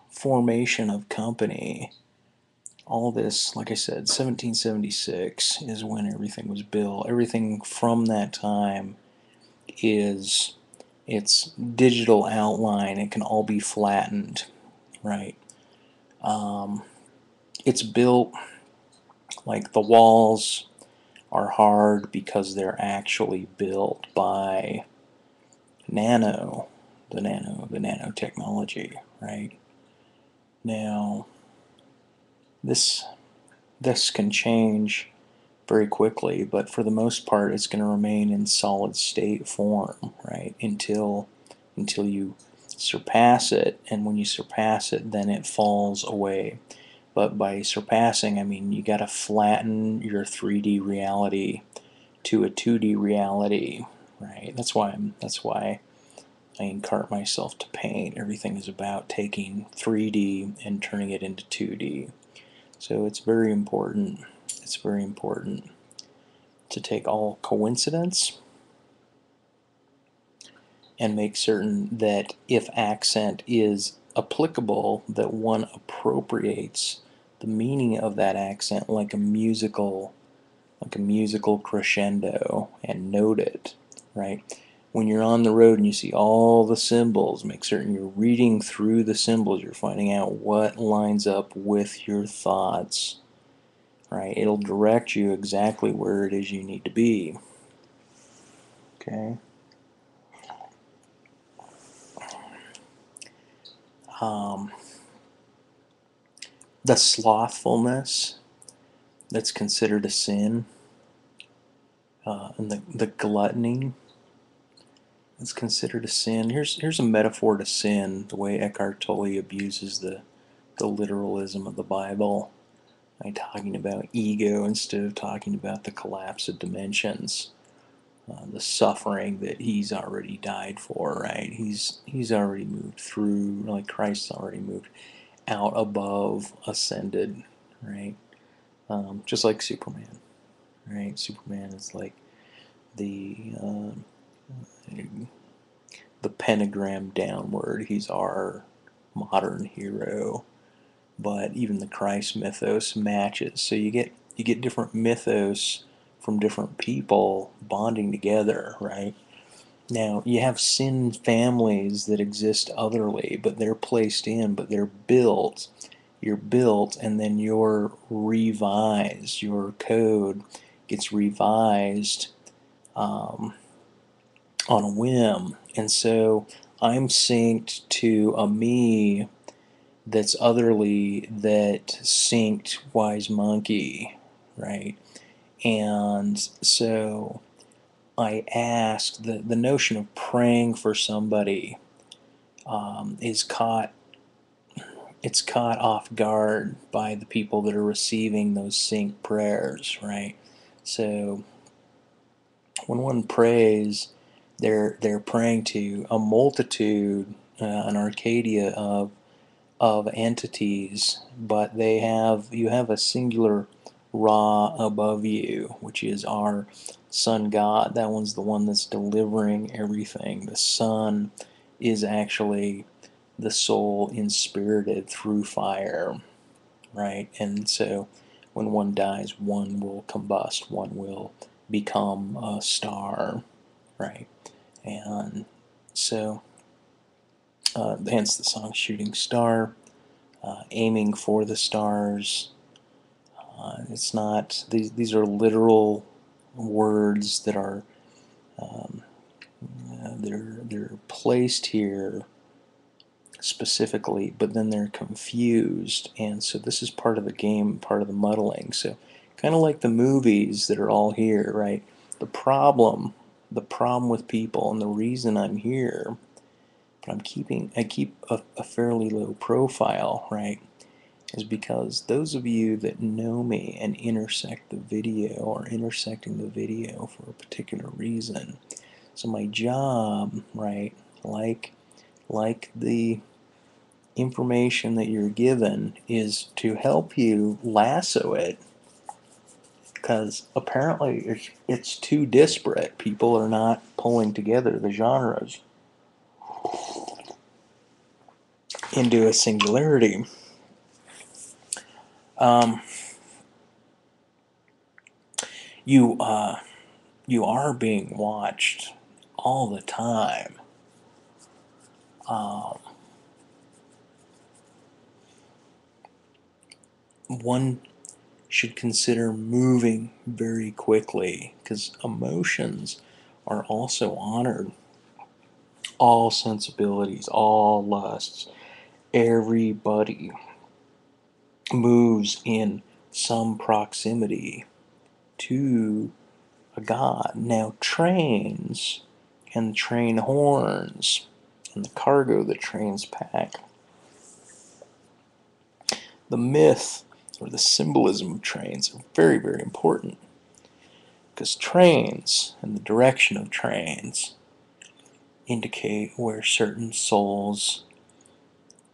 formation of company, all this, like I said, 1776 is when everything was built. Everything from that time is its digital outline. It can all be flattened, right? It's built like the walls are hard because they're actually built by the nanotechnology, right? Now, this can change very quickly, but for the most part, it's going to remain in solid state form, right? Until you surpass it, and when you surpass it, then it falls away. But by surpassing, I mean you got to flatten your 3D reality to a 2D reality, right? That's why I encart myself to paint. Everything is about taking 3D and turning it into 2D. So it's very important. It's very important to take all coincidence and make certain that if accent is applicable, that one appropriates the meaning of that accent like a musical crescendo and note it, right? When you're on the road and you see all the symbols, make certain you're reading through the symbols, you're finding out what lines up with your thoughts, right? It'll direct you exactly where it is you need to be. Okay. The slothfulness that's considered a sin, and the gluttony that's considered a sin. Here's a metaphor to sin, the way Eckhart Tolle abuses the literalism of the Bible by talking about ego instead of talking about the collapse of dimensions, the suffering that he's already died for, right? He's already moved through, like Christ's already moved out above, ascended, right? Just like Superman, right? Superman is like the pentagram downward. He's our modern hero, but even the Christ mythos matches. So you get different mythos from different people bonding together, right? Now you have sin families that exist otherly, but they're placed in, but they're built. You're built, and then you're revised. Your code gets revised on a whim, and so I'm synced to a me that's otherly that synced wise monkey, right? And so I ask, the notion of praying for somebody is caught off guard by the people that are receiving those synced prayers, right? So when one prays, they're praying to a multitude, an Arcadia of entities, but you have a singular Ra above you, which is our sun god. That one's the one that's delivering everything. The sun is actually the soul inspirited through fire, right? And so when one dies, one will combust, one will become a star, right? And so hence the song Shooting Star, aiming for the stars. It's not, these are literal words that are they're placed here specifically, but then they're confused, and so this is part of the game, part of the muddling. So kind of like the movies that are all here, right? The problem with people, and the reason I'm here, but I keep a fairly low profile, right, is because those of you that know me and intersect the video are intersecting the video for a particular reason. So my job, right, like the information that you're given, is to help you lasso it because apparently it's too disparate. People are not pulling together the genres into a singularity. Um, you you are being watched all the time. Um, one should consider moving very quickly because emotions are also honored. All sensibilities, all lusts, everybody moves in some proximity to a god. Now, trains and train horns and the cargo that trains pack, the myth or the symbolism of trains are very, very important because trains and the direction of trains indicate where certain souls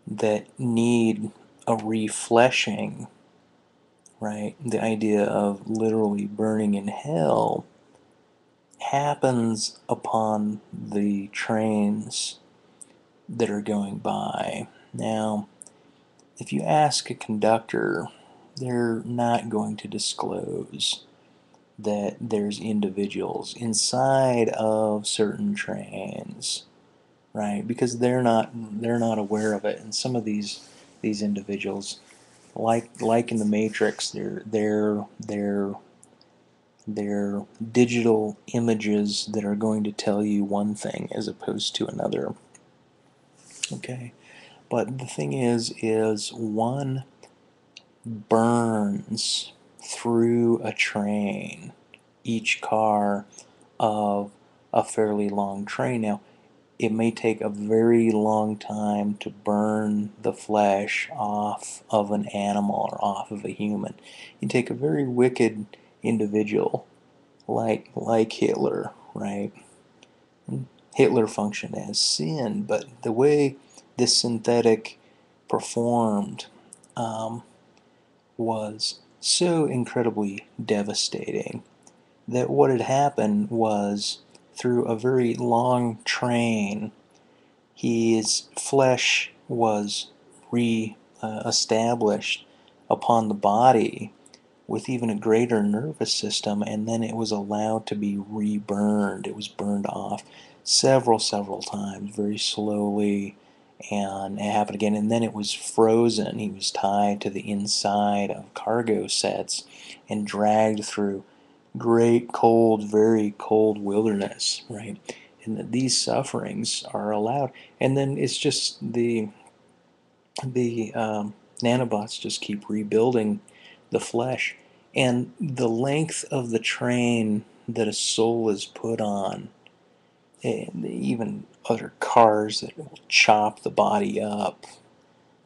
that need a refleshing, right? The idea of literally burning in hell happens upon the trains that are going by. Now, if you ask a conductor, they're not going to disclose that there's individuals inside of certain trains, right? Because they're not aware of it. And some of these individuals, like in the Matrix, they're digital images that are going to tell you one thing as opposed to another. Okay, but the thing is one burns through a train, each car of a fairly long train. Now, it may take a very long time to burn the flesh off of an animal or off of a human. You take a very wicked individual like Hitler, right? Hitler functioned as sin, but the way this synthetic performed um, was so incredibly devastating that what had happened was through a very long train, his flesh was re-established upon the body with even a greater nervous system, and then it was allowed to be reburned. It was burned off several times, very slowly, and it happened again, and then it was frozen. He was tied to the inside of cargo sets and dragged through great cold, very cold wilderness, right? And that these sufferings are allowed, and then it's just the nanobots just keep rebuilding the flesh, and the length of the train that a soul is put on, and even other cars that will chop the body up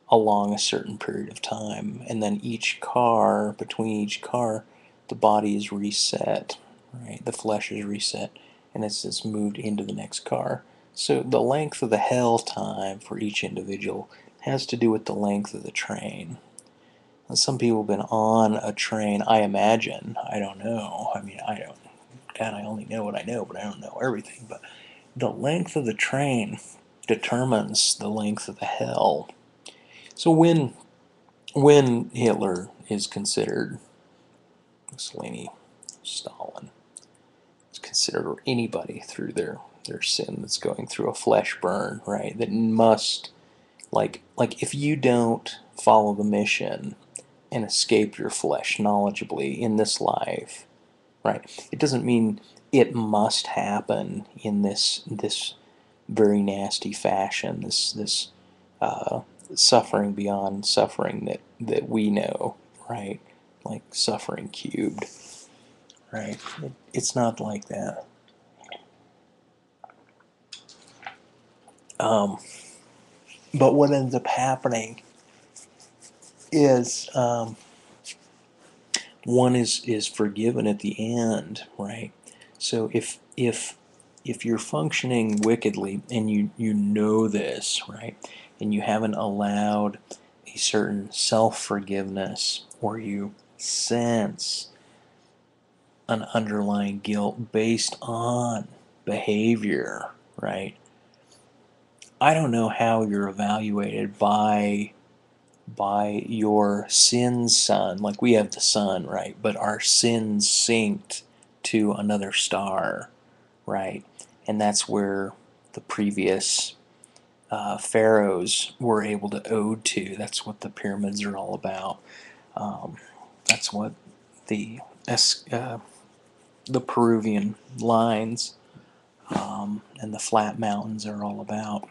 along a certain period of time, and then between each car, the body is reset, right? The flesh is reset, and it's moved into the next car. So the length of the hell time for each individual has to do with the length of the train. And some people have been on a train, I imagine, I don't know, I mean, God, I only know what I know, but I don't know everything, but the length of the train determines the length of the hell. So when Hitler is considered, Mussolini, Stalin, is considered, or anybody through their sin that's going through a flesh burn, right? That must, like if you don't follow the mission and escape your flesh knowledgeably in this life, right? It doesn't mean it must happen in this very nasty fashion, this uh, suffering beyond suffering that we know, right? Like suffering cubed, right? It's not like that. Um, but what ends up happening is one is forgiven at the end, right? So if you're functioning wickedly and you know this, right, and you haven't allowed a certain self-forgiveness, or you sense an underlying guilt based on behavior, right? I don't know how you're evaluated by your sin sun. Like we have the sun, right? But our sins synced to another star, right? And that's where the previous pharaohs were able to ode to. That's what the pyramids are all about. That's what the the Peruvian lines and the flat mountains are all about.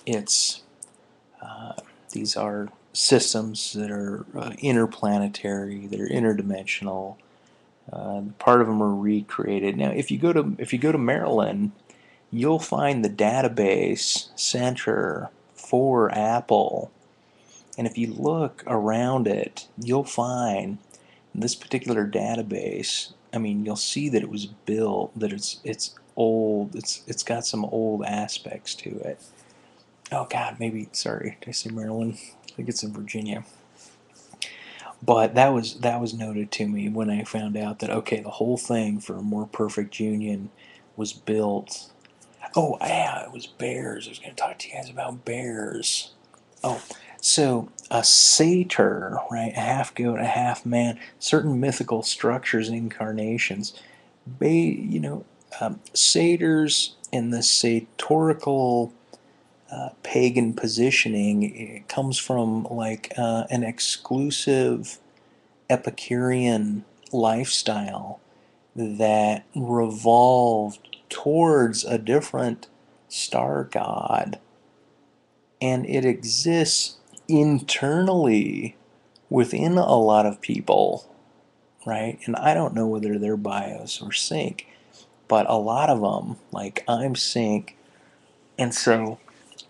It's these are systems that are interplanetary, that are interdimensional. Part of them are recreated. Now, if you go to Maryland, you'll find the database center for Apple, and if you look around it, you'll find this particular database. I mean, you'll see that it was built, that it's old. It's got some old aspects to it. Oh God, maybe sorry, did I say Maryland? I think it's in Virginia. But that was noted to me when I found out that okay, the whole thing for a more perfect union was built. Oh yeah, it was bears. I was going to talk to you guys about bears. Oh, so a satyr, right? A half goat, a half man. Certain mythical structures and incarnations. Satyrs in the satyrical pagan positioning, it comes from like an exclusive Epicurean lifestyle that revolved towards a different star god, and it exists internally within a lot of people, right? And I don't know whether they're bios or sync, but a lot of them, like I'm sync, and so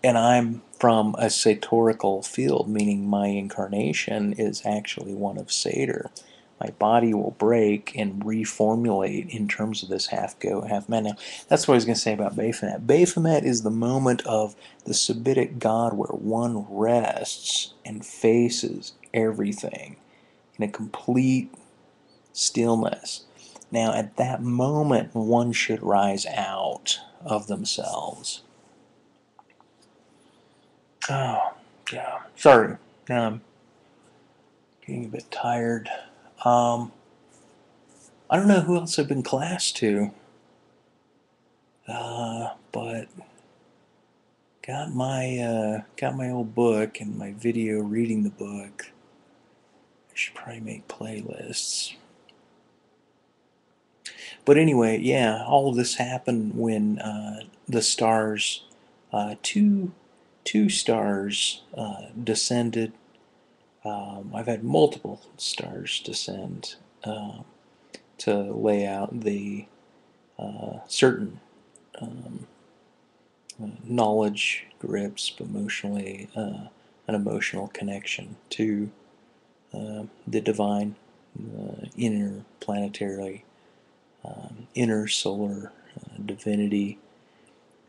and I'm from a satorical field, meaning my incarnation is actually one of Satyr. My body will break and reformulate in terms of this half goat, half man. Now, that's what I was going to say about Baphomet. Baphomet is the moment of the Sabitic God where one rests and faces everything in a complete stillness. Now, at that moment, one should rise out of themselves. Oh, yeah. Sorry. Now I'm getting a bit tired. Um, I don't know who else I've been class to, but got my old book and my video reading the book. I should probably make playlists. But anyway, yeah, all of this happened when the stars, two stars descended. I've had multiple stars descend to lay out the certain um, knowledge grips, emotionally an emotional connection to the divine, interplanetary, inner solar divinity.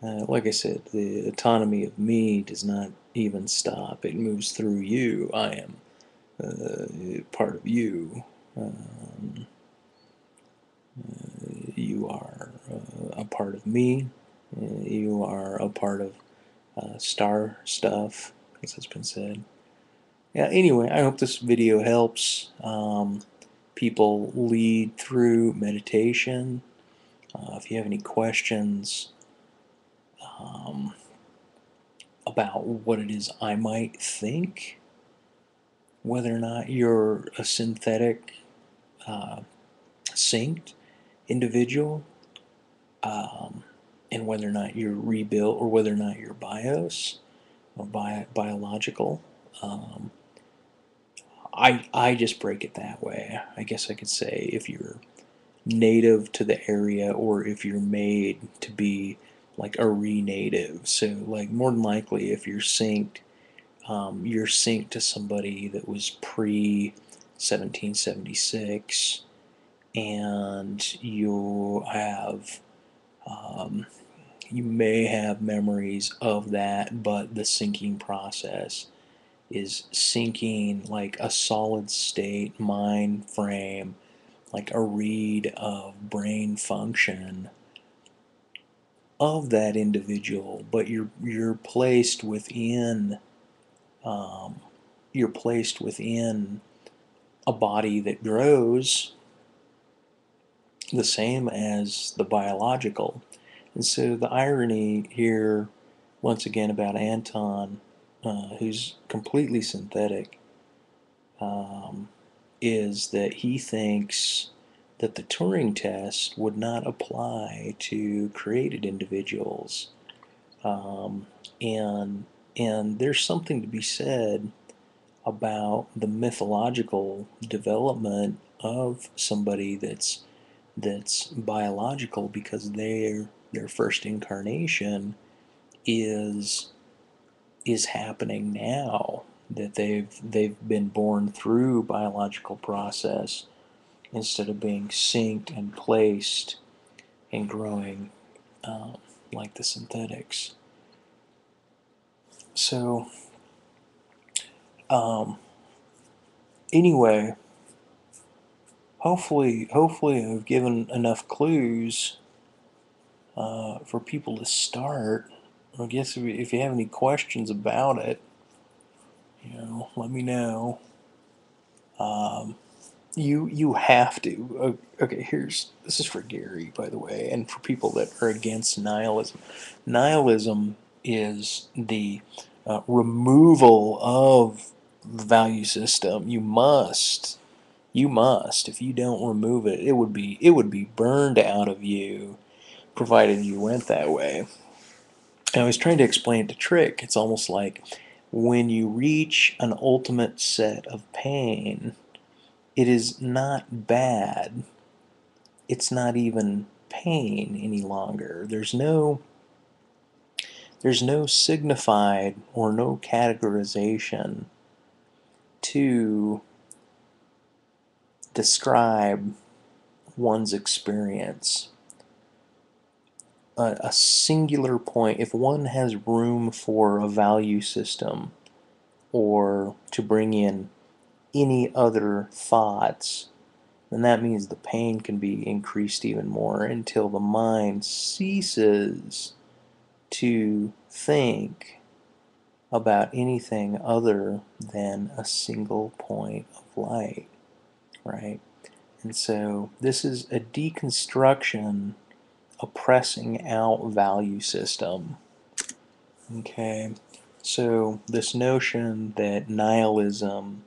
Like I said, the autonomy of me does not even stop. It moves through you. I am part of you. You are a part of me. You are a part of star stuff, as has been said. Yeah, anyway, I hope this video helps people lead through meditation. If you have any questions um, about what it is I might think, whether or not you're a synthetic, synced individual, and whether or not you're rebuilt or whether or not you're bios or biological. Um, I just break it that way. I guess I could say if you're native to the area or if you're made to be like a re-native. So like more than likely if you're synced to somebody that was pre 1776 and um, you may have memories of that, but the syncing process is syncing like a solid state mind frame, like a read of brain function of that individual, but you're placed within um, you're placed within a body that grows the same as the biological. And so the irony here, once again, about Anton, who's completely synthetic, um, is that he thinks that the Turing test would not apply to created individuals. Um, and and there's something to be said about the mythological development of somebody that's biological, because their first incarnation is is happening now, that they've been born through biological process instead of being synced and placed and growing um, like the synthetics. So um, anyway, hopefully I've given enough clues for people to start. I guess if you have any questions about it, let me know. Um, you have to. Okay, this is for Gary, by the way, and for people that are against nihilism. Nihilism is the removal of the value system. You must. If you don't remove it, it would be burned out of you, provided you went that way. And I was trying to explain it to Trick. It's almost like when you reach an ultimate set of pain, it is not bad. It's not even pain any longer. There's no signified or no categorization to describe one's experience. A singular point, if one has room for a value system or to bring in any other thoughts, then that means the pain can be increased even more until the mind ceases to think about anything other than a single point of light, right? And so this is a deconstruction, a pressing out value system. Okay, so this notion that nihilism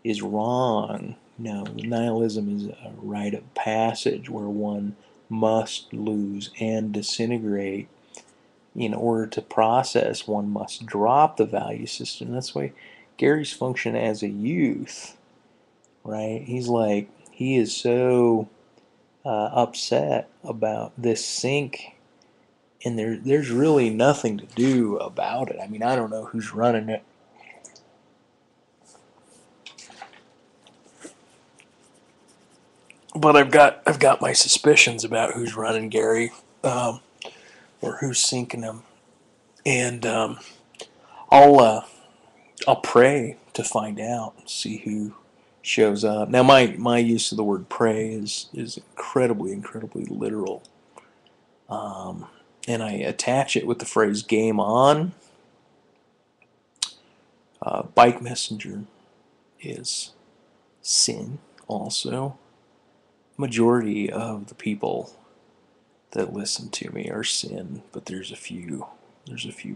is wrong. No, nihilism is a rite of passage where one must lose and disintegrate. In order to process, one must drop the value system. That's why Gary's function as a youth, right? He is so upset about this sync, and there's really nothing to do about it. I mean, I don't know who's running it. But I've got my suspicions about who's running Gary, um, or who's sinking him, and I'll I'll pray to find out, see who shows up. Now my use of the word pray is incredibly literal, um, and I attach it with the phrase "game on." Bike messenger is sin. Also, majority of the people that listen to me are sin, but there's a few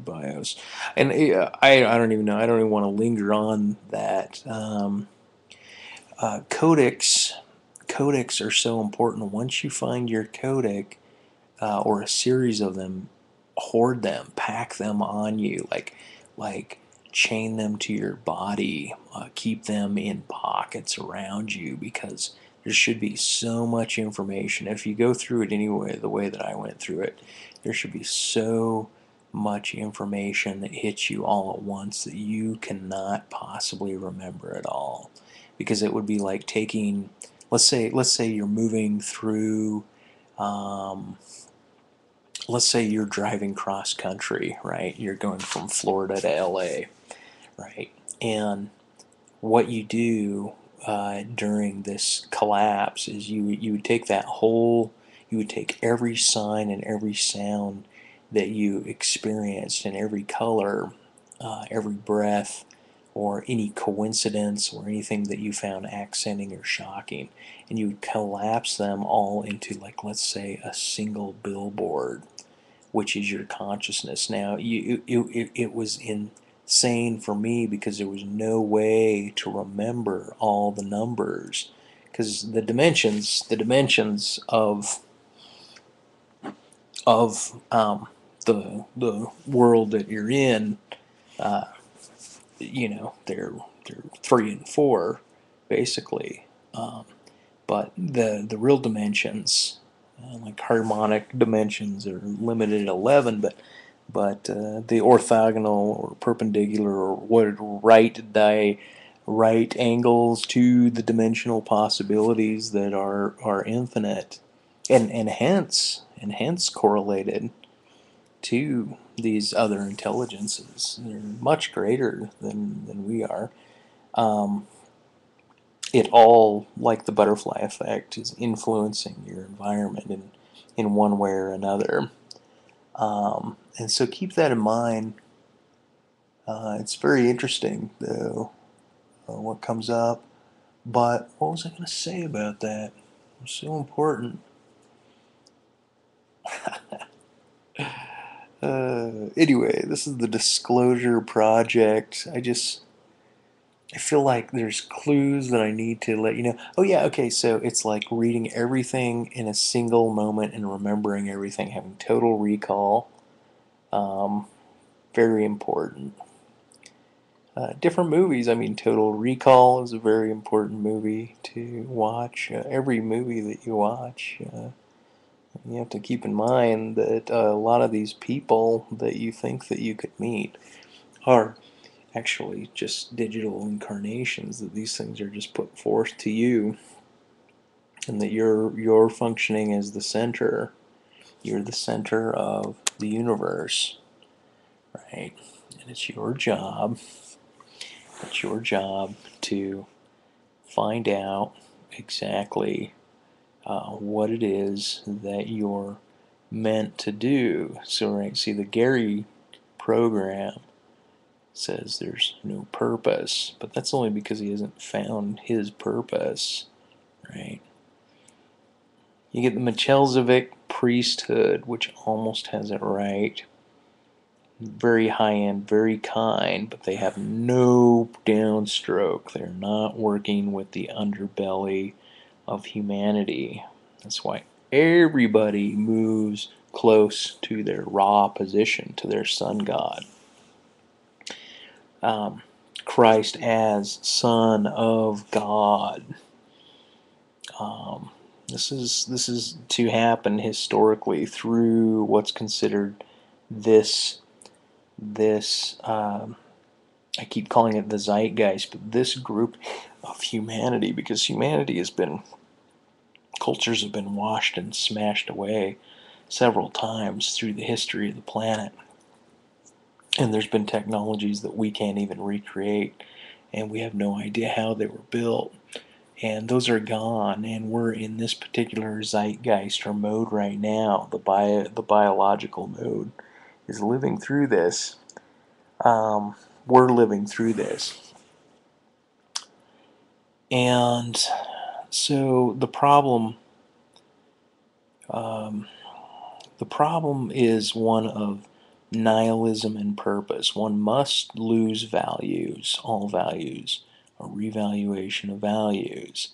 bios, and I don't even know. I don't even want to linger on that. Codics are so important. Once you find your codic, or a series of them, hoard them, pack them on you, like chain them to your body, keep them in pockets around you, because there should be so much information. If you go through it anyway, the way that I went through it, there should be so much information that hits you all at once that you cannot possibly remember it all, because it would be like taking, let's say you're moving through, um, let's say you're driving cross country, right? You're going from Florida to LA, right? And what you do during this collapse is you would take you would take every sign and every sound that you experienced, and every color, every breath, or any coincidence or anything that you found accenting or shocking, and you would collapse them all into, like, let's say, a single billboard, which is your consciousness. Now, it was insane for me because there was no way to remember all the numbers, because the dimensions of the world that you're in, uh, they're 3 and 4, basically. But the real dimensions, like harmonic dimensions, are limited at 11. But the orthogonal or perpendicular or what right angles to the dimensional possibilities that are infinite, and hence correlated to these other intelligences. They're much greater than we are. Um, it all, like the butterfly effect, is influencing your environment in one way or another. And so keep that in mind. It's very interesting, though, what comes up. But what was I going to say about that? It's so important. Anyway, this is the Disclosure Project. I feel like there's clues that I need to let you know. Oh yeah, okay, so it's like reading everything in a single moment and remembering everything, having total recall. Um, Very important. Different movies. I mean, Total Recall is a very important movie to watch. Every movie that you watch, you have to keep in mind that a lot of these people that you think that you could meet are actually just digital incarnations, that these things are just put forth to you, and that you're functioning as the center. You're the center of the universe, right? And it's your job to find out exactly what it is that you're meant to do. So, right, see, the Gary program says there's no purpose, but that's only because he hasn't found his purpose, right? You get the Melchizedek priesthood, which almost has it right. Very high end, very kind, but they have no downstroke. They're not working with the underbelly of humanity. That's why everybody moves close to their raw position, to their sun god. Christ as Son of God. This is to happen historically through what's considered this. I keep calling it the zeitgeist, but this group of humanity, because humanity has been, cultures have been washed and smashed away several times through the history of the planet. And there's been technologies that we can't even recreate, and we have no idea how they were built. And those are gone, and we're in this particular zeitgeist or mode right now. The biological mode is living through this. We're living through this. And so um, the problem is one of nihilism and purpose. One must lose values, all values, a revaluation of values.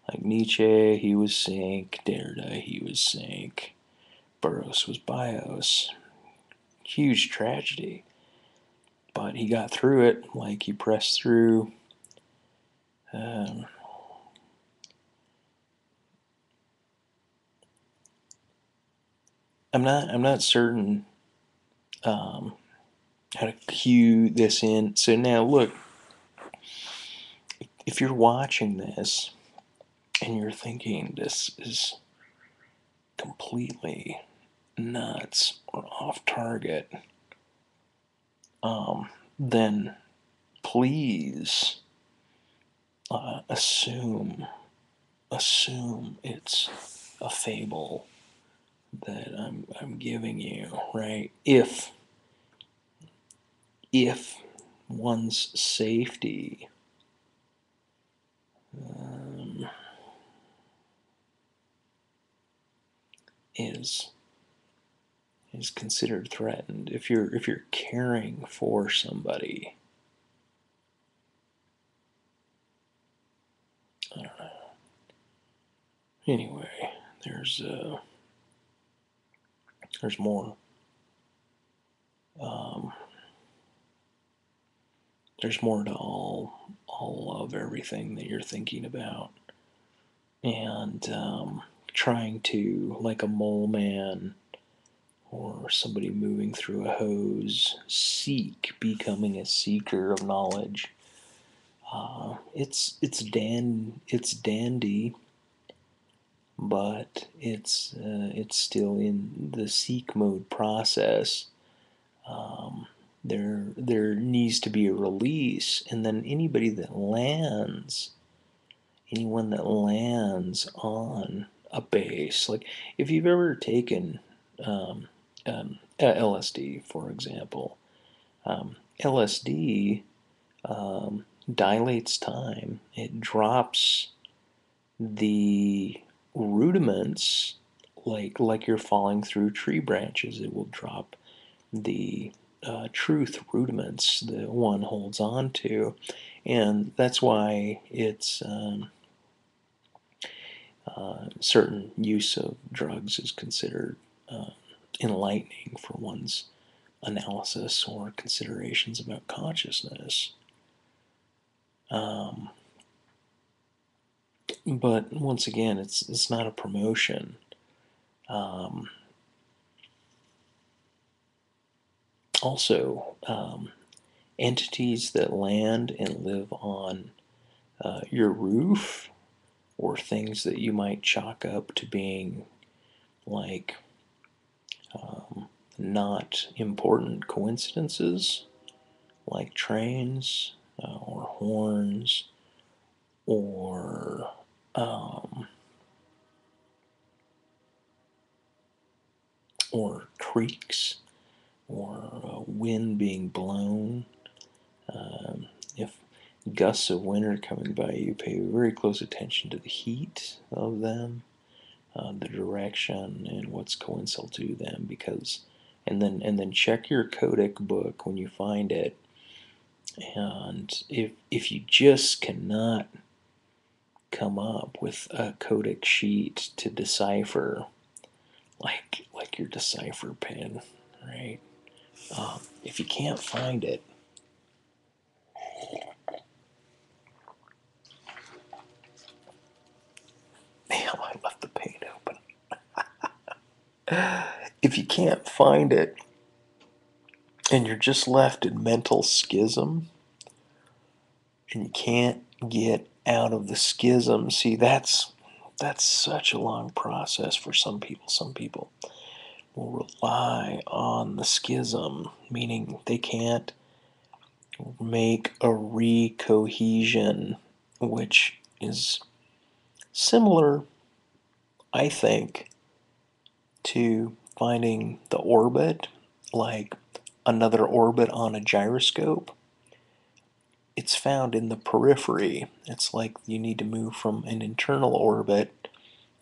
Like Nietzsche, he was sync. Derrida, he was sync. Burroughs was bios. Huge tragedy. But he got through it, like he pressed through. Um, I'm not certain how to cue this in. So now look, if you're watching this and you're thinking this is completely nuts or off target, then please assume it's a fable that I'm giving you, right? If one's safety is considered threatened, if you're caring for somebody, I don't know. Anyway, there's more. There's more to all of everything that you're thinking about, and trying to, like a mole man or somebody moving through a hose, seek, becoming a seeker of knowledge. It's dandy, but it's still in the seek mode process. There needs to be a release, and then anyone that lands on a base, like if you've ever taken LSD, for example, LSD dilates time. It drops the rudiments, like you're falling through tree branches. It will drop the truth rudiments that one holds on to, and that's why it's certain use of drugs is considered enlightening for one's analysis or considerations about consciousness. But once again, it's not a promotion. Also, entities that land and live on your roof, or things that you might chalk up to being like not important coincidences, like trains or horns or creaks or wind being blown. If gusts of wind are coming by, you pay very close attention to the heat of them, the direction, and what's coincidental to them, because and then check your codic book when you find it. And if you just cannot come up with a codic sheet to decipher, like your decipher pen, right? If you can't find it, damn, I left the paint open. If you can't find it and you're just left in mental schism and you can't get out of the schism, see, that's such a long process for some people. Some people will rely on the schism, meaning they can't make a recohesion, which is similar, I think, to finding the orbit, like another orbit on a gyroscope. It's found in the periphery. It's like you need to move from an internal orbit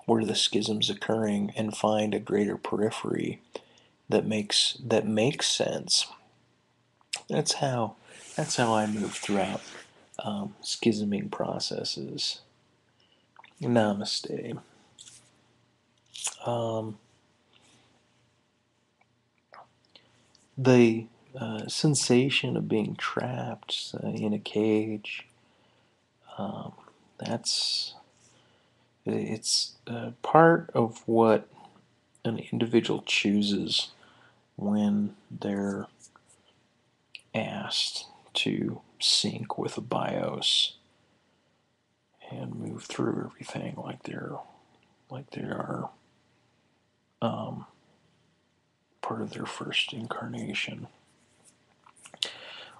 where the schism's occurring and find a greater periphery that makes sense. That's how I move throughout schisming processes. Namaste. The sensation of being trapped in a cage, that's it's part of what an individual chooses when they're asked to sync with a BIOS and move through everything like they are part of their first incarnation.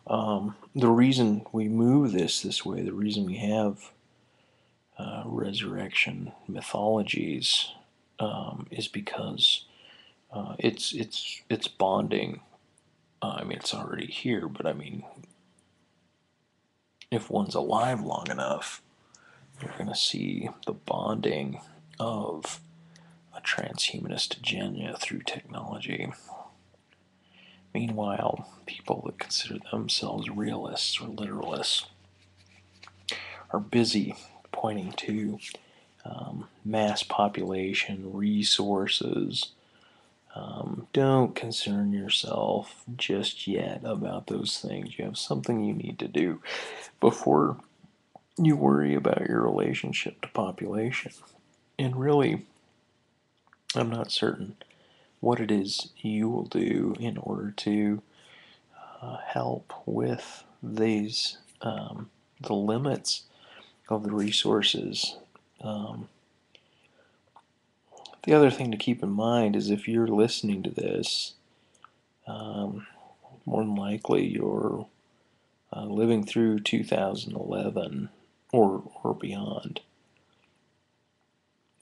The reason we move this way, the reason we have resurrection mythologies, is because it's bonding. I mean, it's already here, but I mean, if one's alive long enough, you're going to see the bonding of a transhumanist agenda through technology. Meanwhile, people that consider themselves realists or literalists are busy pointing to mass population, resources. Don't concern yourself just yet about those things. You have something you need to do before you worry about your relationship to population. And really, I'm not certain what it is you will do in order to help with these the limits of the resources. The other thing to keep in mind is if you're listening to this, more than likely you're living through 2011 or beyond,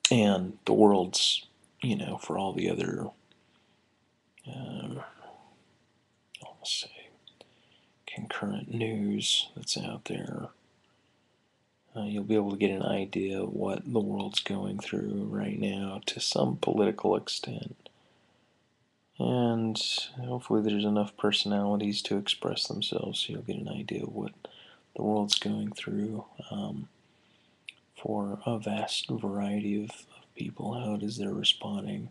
and the world's, for all the other, I'll say, concurrent news that's out there, you'll be able to get an idea of what the world's going through right now to some political extent. And hopefully there's enough personalities to express themselves so you'll get an idea of what the world's going through, for a vast variety of people, how it is they're responding.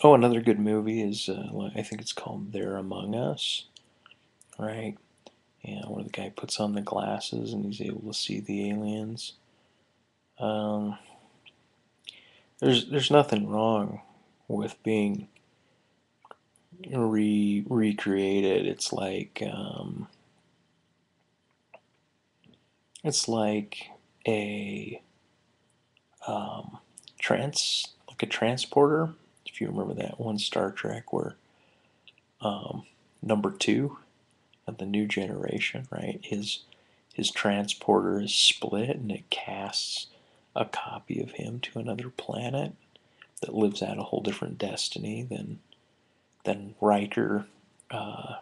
Another good movie is, I think it's called They're Among Us, right? Yeah, where the guy puts on the glasses and he's able to see the aliens. There's nothing wrong with being recreated. It's like a like a transporter. If you remember that one Star Trek where number two of the new generation, right? His transporter is split and it casts a copy of him to another planet that lives out a whole different destiny than Riker, that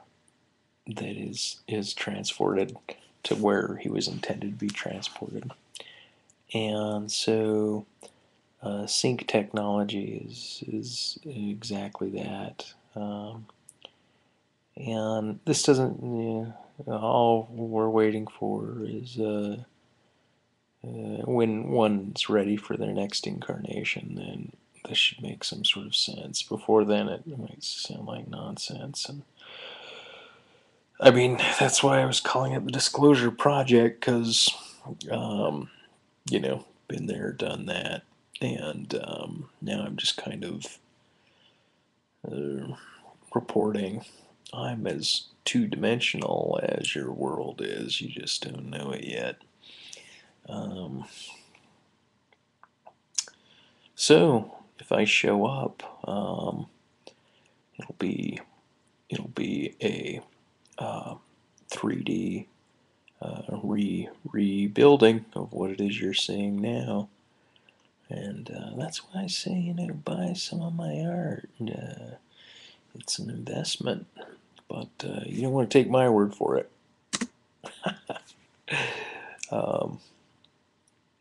is transported to where he was intended to be transported. And so sync technology is exactly that. And this doesn't, all we're waiting for is when one's ready for their next incarnation, then this should make some sort of sense. Before then, it might sound like nonsense. And I mean, that's why I was calling it the Disclosure Project, because, been there, done that. And now I'm just kind of reporting I'm as two-dimensional as your world is. You just don't know it yet. So if I show up, it'll be a 3D rebuilding of what it is you're seeing now. And that's why I say, buy some of my art. It's an investment, but you don't want to take my word for it.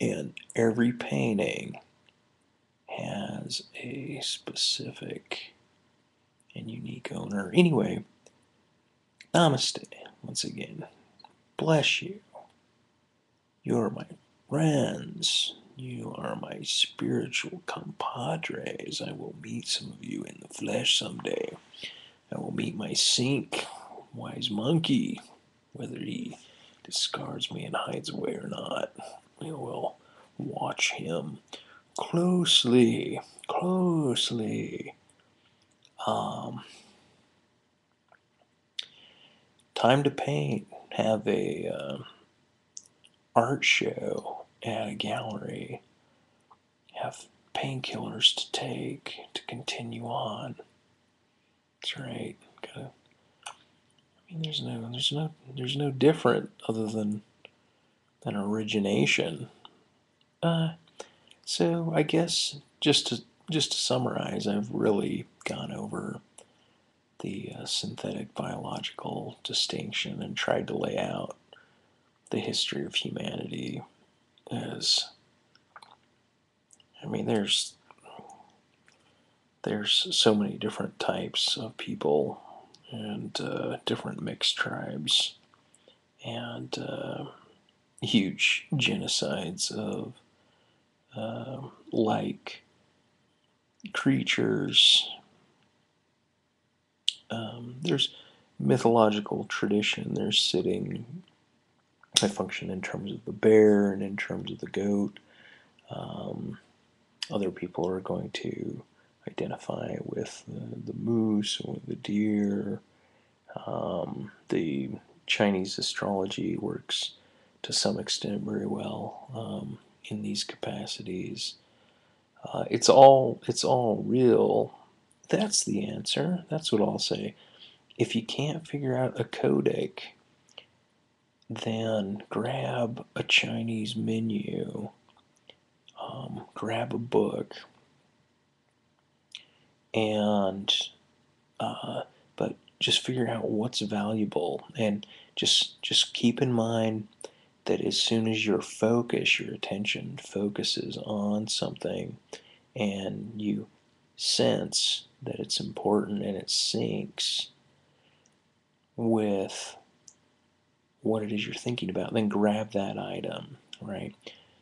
And every painting has a specific and unique owner. Anyway, namaste once again. Bless you. You're my friends. You are my spiritual compadres. I will meet some of you in the flesh someday. I will meet my sink, wise monkey, whether he discards me and hides away or not. We will watch him closely. Time to paint. Have a art show at a gallery. Have painkillers to take to continue on. That's right. Gotta mean, there's no different other than origination. So I guess just to summarize, I've really gone over the synthetic biological distinction and tried to lay out the history of humanity as, I mean, there's so many different types of people and different mixed tribes and huge genocides of like creatures. There's mythological tradition. There's sitting. I function in terms of the bear and in terms of the goat. Other people are going to identify with the moose or the deer. The Chinese astrology works to some extent very well in these capacities. It's all real. That's the answer. That's what I'll say. If you can't figure out a codic, then grab a Chinese menu, grab a book, and but just figure out what's valuable, and just keep in mind that as soon as your attention focuses on something, and you sense that it's important and it syncs with what it is you're thinking about, then grab that item, right?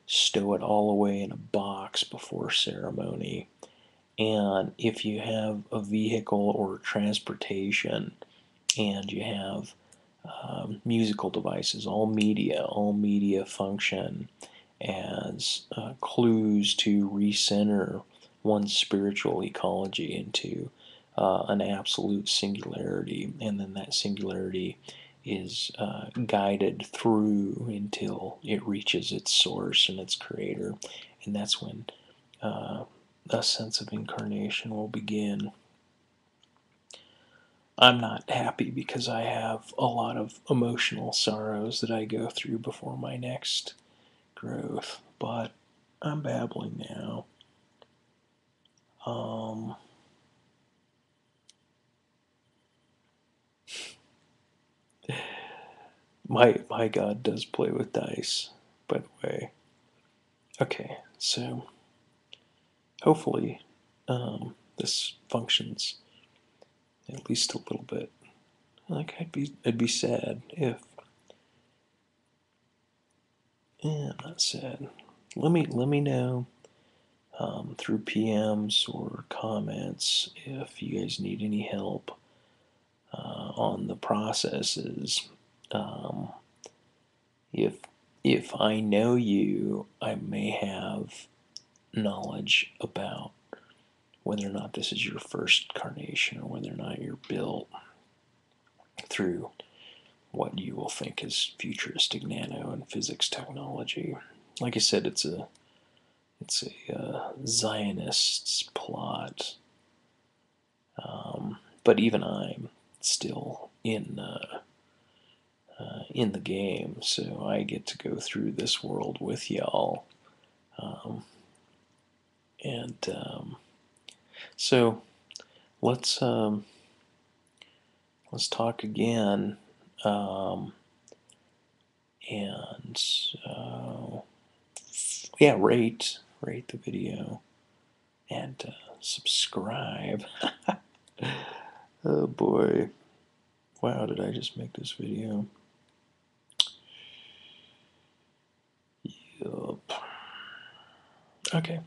Stow it all away in a box before ceremony. And if you have a vehicle or transportation and you have musical devices, all media function as clues to recenter one's spiritual ecology into an absolute singularity, and then that singularity is guided through until it reaches its source and its creator, and that's when a sense of incarnation will begin. I'm not happy because I have a lot of emotional sorrows that I go through before my next growth, but I'm babbling now. My God does play with dice, by the way. Okay, so hopefully this functions at least a little bit. Like I'd be sad if. Yeah, I'm not sad. Let me know through PMs or comments if you guys need any help on the processes. Um, if I know you, I may have knowledge about whether or not this is your first carnation or whether or not you're built through what you will think is futuristic nano and physics technology. Like I said, it's a Zionist's plot, but even I'm still in the game, so I get to go through this world with y'all, and so let's talk again, and yeah, rate the video and subscribe. Oh boy, wow, did I just make this video? Yup. Okay.